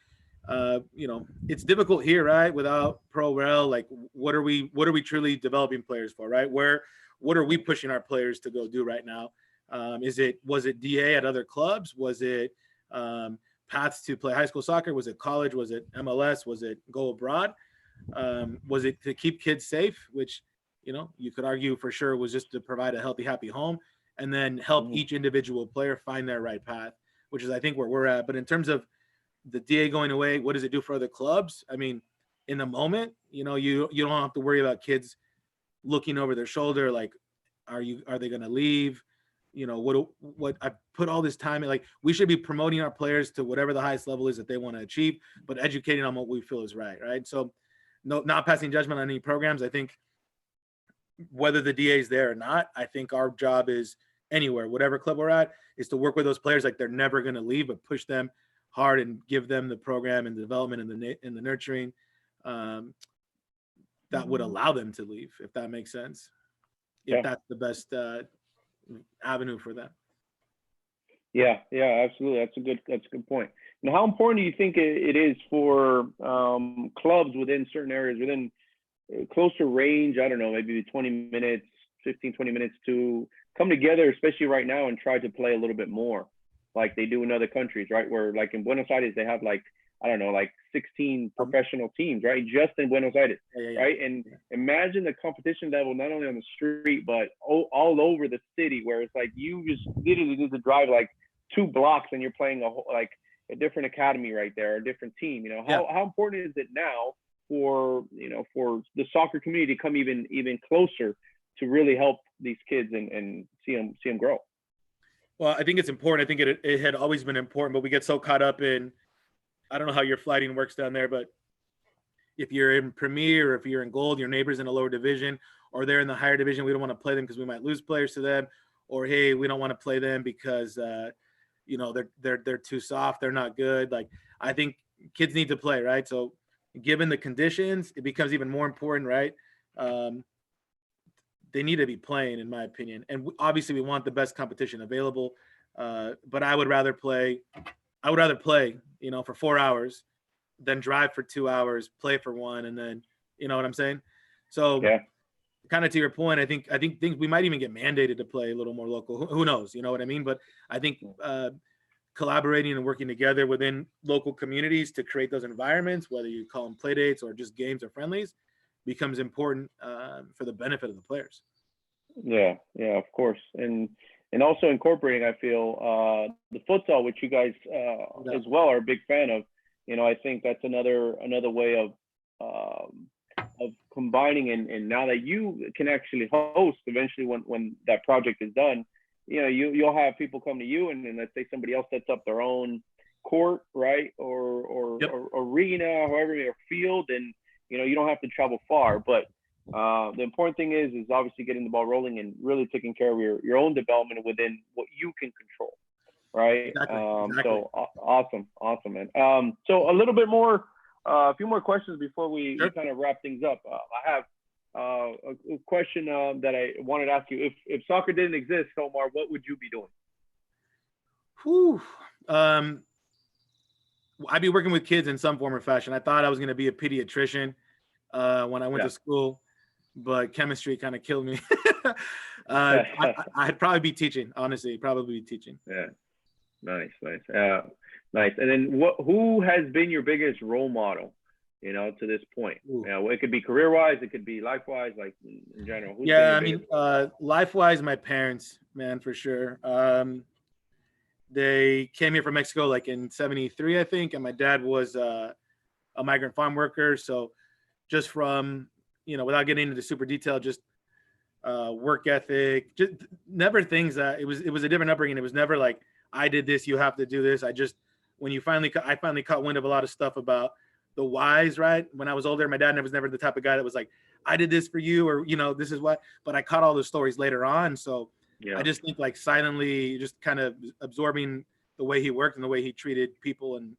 it's difficult here, right? Without Pro Rel, like, what are we truly developing players for, right? What are we pushing our players to go do right now? Was it DA at other clubs? Was it paths to play high school soccer? Was it college? Was it MLS? Was it go abroad? Was it to keep kids safe, which, you could argue for sure was just to provide a healthy, happy home, and then help each individual player find their right path, which is, I think, where we're at. But in terms of the DA going away, what does it do for other clubs? I mean, in the moment, you don't have to worry about kids looking over their shoulder, like, are they going to leave? What I put all this time in. Like, we should be promoting our players to whatever the highest level is that they want to achieve, but educating on what we feel is right. So not passing judgment on any programs. I think whether the DA is there or not, I think our job is anywhere, whatever club we're at, is to work with those players like they're never going to leave, but push them hard and give them the program and the development and the nurturing that would allow them to leave, if that makes sense. If that's the best avenue for them. Yeah, absolutely. That's a good point. Now, how important do you think it is for clubs within certain areas, within closer range, I don't know, maybe 20 minutes, 15, 20 minutes, to come together, especially right now, and try to play a little bit more like they do in other countries, right? Where like in Buenos Aires, they have like, I don't know, like 16 professional teams, right? Just in Buenos Aires, right? And imagine the competition level, not only on the street, but all over the city, where it's like you just literally need to drive like 2 blocks and you're playing a different academy right there, a different team. You know, how important is it now for the soccer community to come even closer to really help these kids and see them grow? Well, I think it's important. I think it had always been important, but we get so caught up in, I don't know how your flighting works down there, but if you're in Premier or if you're in Gold, your neighbor's in a lower division, or they're in the higher division, we don't want to play them because we might lose players to them, or hey, we don't want to play them because they're too soft, they're not good. Like, I think kids need to play, right? So given the conditions, it becomes even more important, right? They need to be playing, in my opinion. And obviously we want the best competition available. But I would rather play, for 4 hours than drive for 2 hours, play for 1. And then, you know what I'm saying? So kind of to your point, I think we might even get mandated to play a little more local. Who knows? You know what I mean? But I think collaborating and working together within local communities to create those environments, whether you call them play dates or just games or friendlies, becomes important for the benefit of the players. Yeah, of course. And also incorporating, I feel, the futsal, which you guys as well are a big fan of. You know, I think that's another way of combining, and now that you can actually host eventually when that project is done, you know, you'll have people come to you, and then let's say somebody else sets up their own court, right, or arena, however, or field, and you know, you don't have to travel far. But the important thing is obviously getting the ball rolling and really taking care of your own development within what you can control, right? Exactly. So awesome, man. So a little bit more, a few more questions before we kind of wrap things up. I have a question that I wanted to ask you. If soccer didn't exist, Omar, what would you be doing? I'd be working with kids in some form or fashion. I thought I was going to be a pediatrician when I went to school, but chemistry kind of killed me. I'd probably be teaching, honestly, Yeah. Nice. Nice. And then who has been your biggest role model, you know, to this point? You know, it could be career-wise, it could be life-wise, like in general. Life-wise, my parents, man, for sure. They came here from Mexico like in 73, I think. And my dad was a migrant farm worker. So just from, you know, without getting into super detail, just work ethic, just never things that it was a different upbringing. It was never like, I did this, you have to do this. I finally caught wind of a lot of stuff about the whys, right? When I was older, my dad was never the type of guy that was like, I did this for you, or, you know, this is what, but I caught all those stories later on. So I just think like silently just kind of absorbing the way he worked and the way he treated people, and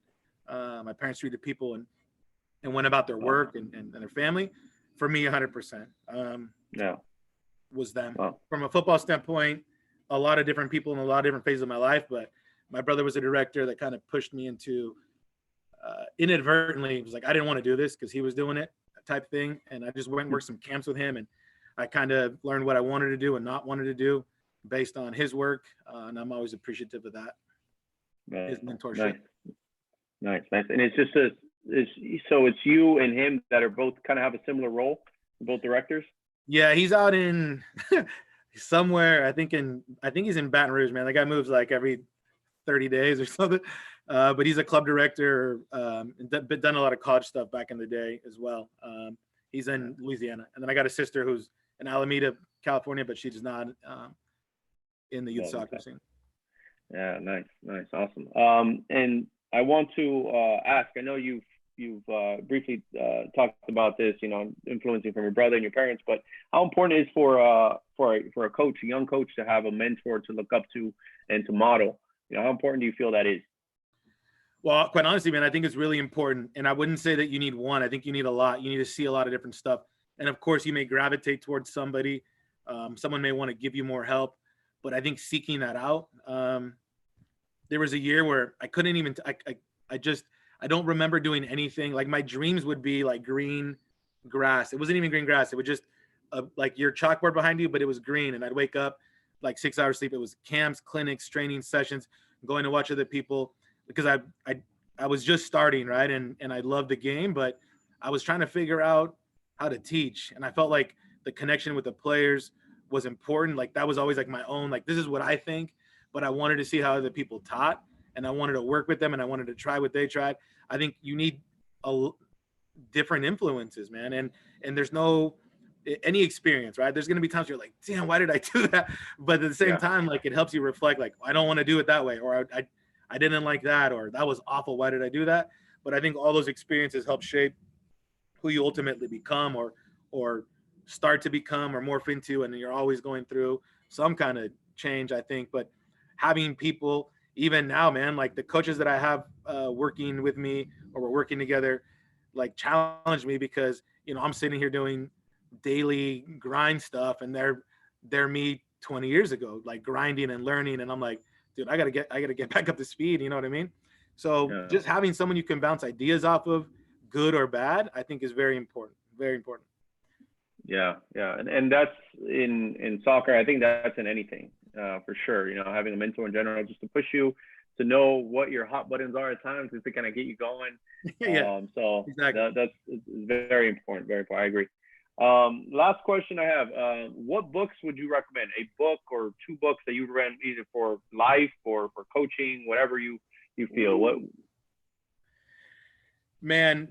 my parents treated people and went about their work and their family. For me, 100%. Was them. From a football standpoint, a lot of different people in a lot of different phases of my life, but my brother was a director that kind of pushed me into inadvertently. It was like, I didn't want to do this because he was doing it type thing. And I just went and worked some camps with him, and I kind of learned what I wanted to do and not wanted to do based on his work. And I'm always appreciative of that. His mentorship. Nice. And it's just so it's you and him that are both kind of have a similar role, both directors? Yeah, he's out in somewhere. I think he's in Baton Rouge, man. The guy moves like every 30 days or something. But he's a club director, and done a lot of college stuff back in the day as well. He's in Louisiana. And then I got a sister who's in Alameda, California, but she's not in the youth soccer scene. Yeah, nice, awesome. And I want to ask, I know you've you've briefly talked about this, influencing from your brother and your parents, but how important it is for a coach, a young coach, to have a mentor to look up to and to model? How important do you feel that is? Well, quite honestly, man, I think it's really important. And I wouldn't say that you need one. I think you need a lot. You need to see a lot of different stuff. And of course, you may gravitate towards somebody. Someone may want to give you more help. But I think seeking that out. There was a year where I couldn't even, I don't remember doing anything. Like my dreams would be like green grass. It wasn't even green grass. It was just like your chalkboard behind you, but it was green. And I'd wake up like 6 hours sleep. It was camps, clinics, training sessions, going to watch other people, because I was just starting, right? And I loved the game, but I was trying to figure out how to teach. And I felt like the connection with the players was important. Like that was always like my own, like, this is what I think, but I wanted to see how other people taught, and I wanted to work with them, and I wanted to try what they tried. I think you need different influences, man. And there's no, any experience, right? There's going to be times you're like, damn, why did I do that? But at the same time, like it helps you reflect, like, I don't want to do it that way, or I didn't like that, or that was awful. Why did I do that? But I think all those experiences help shape who you ultimately become, or start to become, or morph into, and you're always going through some kind of change, I think. But having people, even now, man, like the coaches that I have working with me, or we're working together, like challenge me, because I'm sitting here doing daily grind stuff, and they're me 20 years ago, like grinding and learning, and I'm like, dude, I gotta get back up to speed. You know what I mean? So just having someone you can bounce ideas off of, good or bad, I think is very important. Very important. Yeah. And that's in soccer. I think that's in anything, for sure. Having a mentor in general, just to push you, to know what your hot buttons are at times, just to kind of get you going. So exactly. That's very important. Very important. I agree. Last question I have, what books would you recommend? A book or two books that you've read, either for life or for coaching, whatever you feel. What? Man,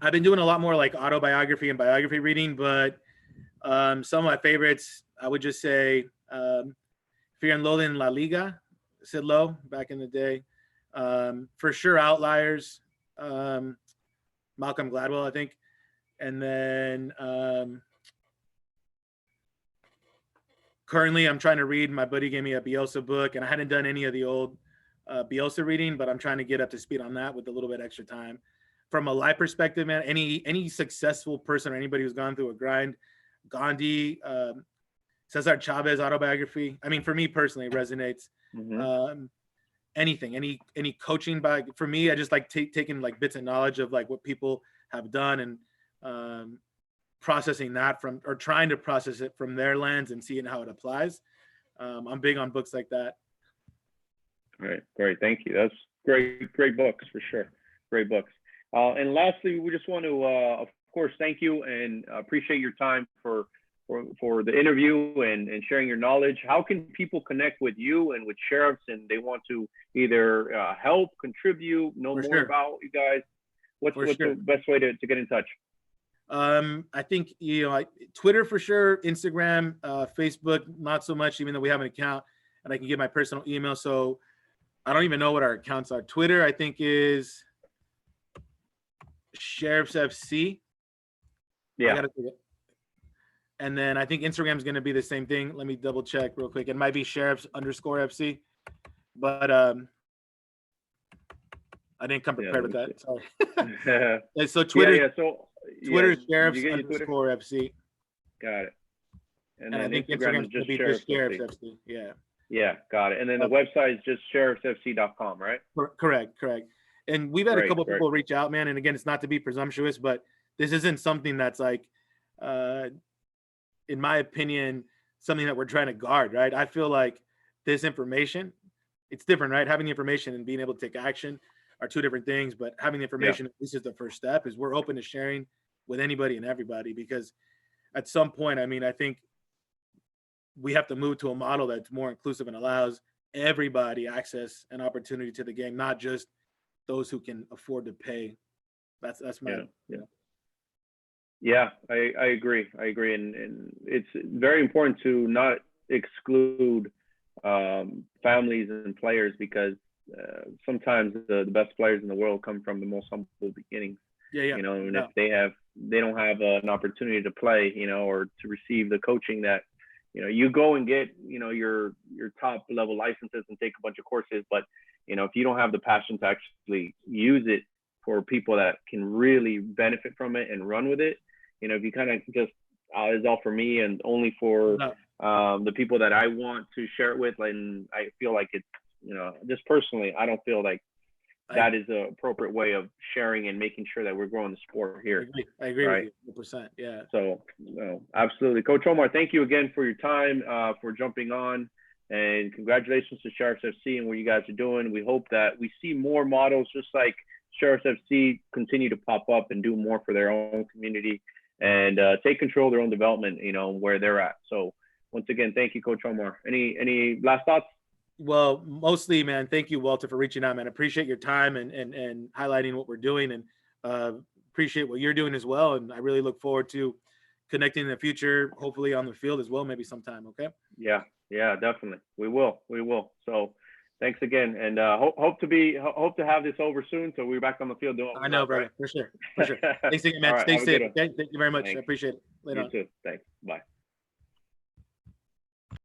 I've been doing a lot more like autobiography and biography reading, but some of my favorites, I would just say Fear and Loathing in La Liga, Sid Lowe back in the day. For sure, Outliers, Malcolm Gladwell, I think. And then currently I'm trying to read, my buddy gave me a Bielsa book, and I hadn't done any of the old Bielsa reading, but I'm trying to get up to speed on that with a little bit extra time. From a life perspective, man, any successful person or anybody who's gone through a grind, Gandhi, Cesar Chavez autobiography, I mean, for me personally, it resonates. Anything, any coaching for me, I just like taking like bits of knowledge of like what people have done, and processing that from, or trying to process it from their lens and seeing how it applies. I'm big on books like that. Great. Thank you. That's great books, for sure. Great books. And lastly, we just want to, of course, thank you and appreciate your time for the interview and sharing your knowledge. How can people connect with you and with Sheriffs, and they want to either help, contribute, know more about you guys? What's the best way to get in touch? I think, Twitter for sure, Instagram, Facebook, not so much, even though we have an account, and I can get my personal email. So I don't even know what our accounts are. Twitter, I think, is Sheriffs FC. Yeah. And then I think Instagram is going to be the same thing. Let me double check real quick. It might be Sheriffs_FC, but I didn't come prepared with that. Sorry. So Twitter, Twitter is Sheriffs_FC. Got it. And I think Instagram is going to be just Sheriffs FC. Yeah, got it. And then the website is just sheriffsfc.com, right? Correct. And we've had a couple of people reach out, man. And again, it's not to be presumptuous, but this isn't something that's like, in my opinion, something that we're trying to guard, right? I feel like this information, it's different, right? Having the information and being able to take action are two different things, but having the information, this is the first step, is we're open to sharing with anybody and everybody, because at some point, I mean, I think we have to move to a model that's more inclusive and allows everybody access and opportunity to the game, not just those who can afford to pay. That's my I agree. And it's very important to not exclude families and players, because sometimes the best players in the world come from the most humble beginnings. Yeah. And if they don't have an opportunity to play, or to receive the coaching that, you go and get, your top level licenses and take a bunch of courses. But, if you don't have the passion to actually use it for people that can really benefit from it and run with it, if you kind of just, it's all for me and only for the people that I want to share it with, and I feel like it's, just personally, I don't feel like that is an appropriate way of sharing and making sure that we're growing the sport here. I agree with you 100%. Yeah. So, absolutely. Coach Omar, thank you again for your time, for jumping on, and congratulations to Sheriffs FC and what you guys are doing. We hope that we see more models just like Sheriffs FC continue to pop up and do more for their own community and take control of their own development, where they're at. So once again, thank you, Coach Omar. Any last thoughts? Well, mostly, man, thank you, Walter, for reaching out, man. I appreciate your time and highlighting what we're doing, and appreciate what you're doing as well. And I really look forward to connecting in the future, hopefully on the field as well, maybe sometime. Okay. Yeah, definitely. We will. So thanks again. And hope to have this over soon. So we're back on the field doing. I know, brother. Right? For sure. Thanks again, man. Right, Stay safe. Okay? Thank you very much. Thanks. I appreciate it. Later You on. too. Thanks. Bye.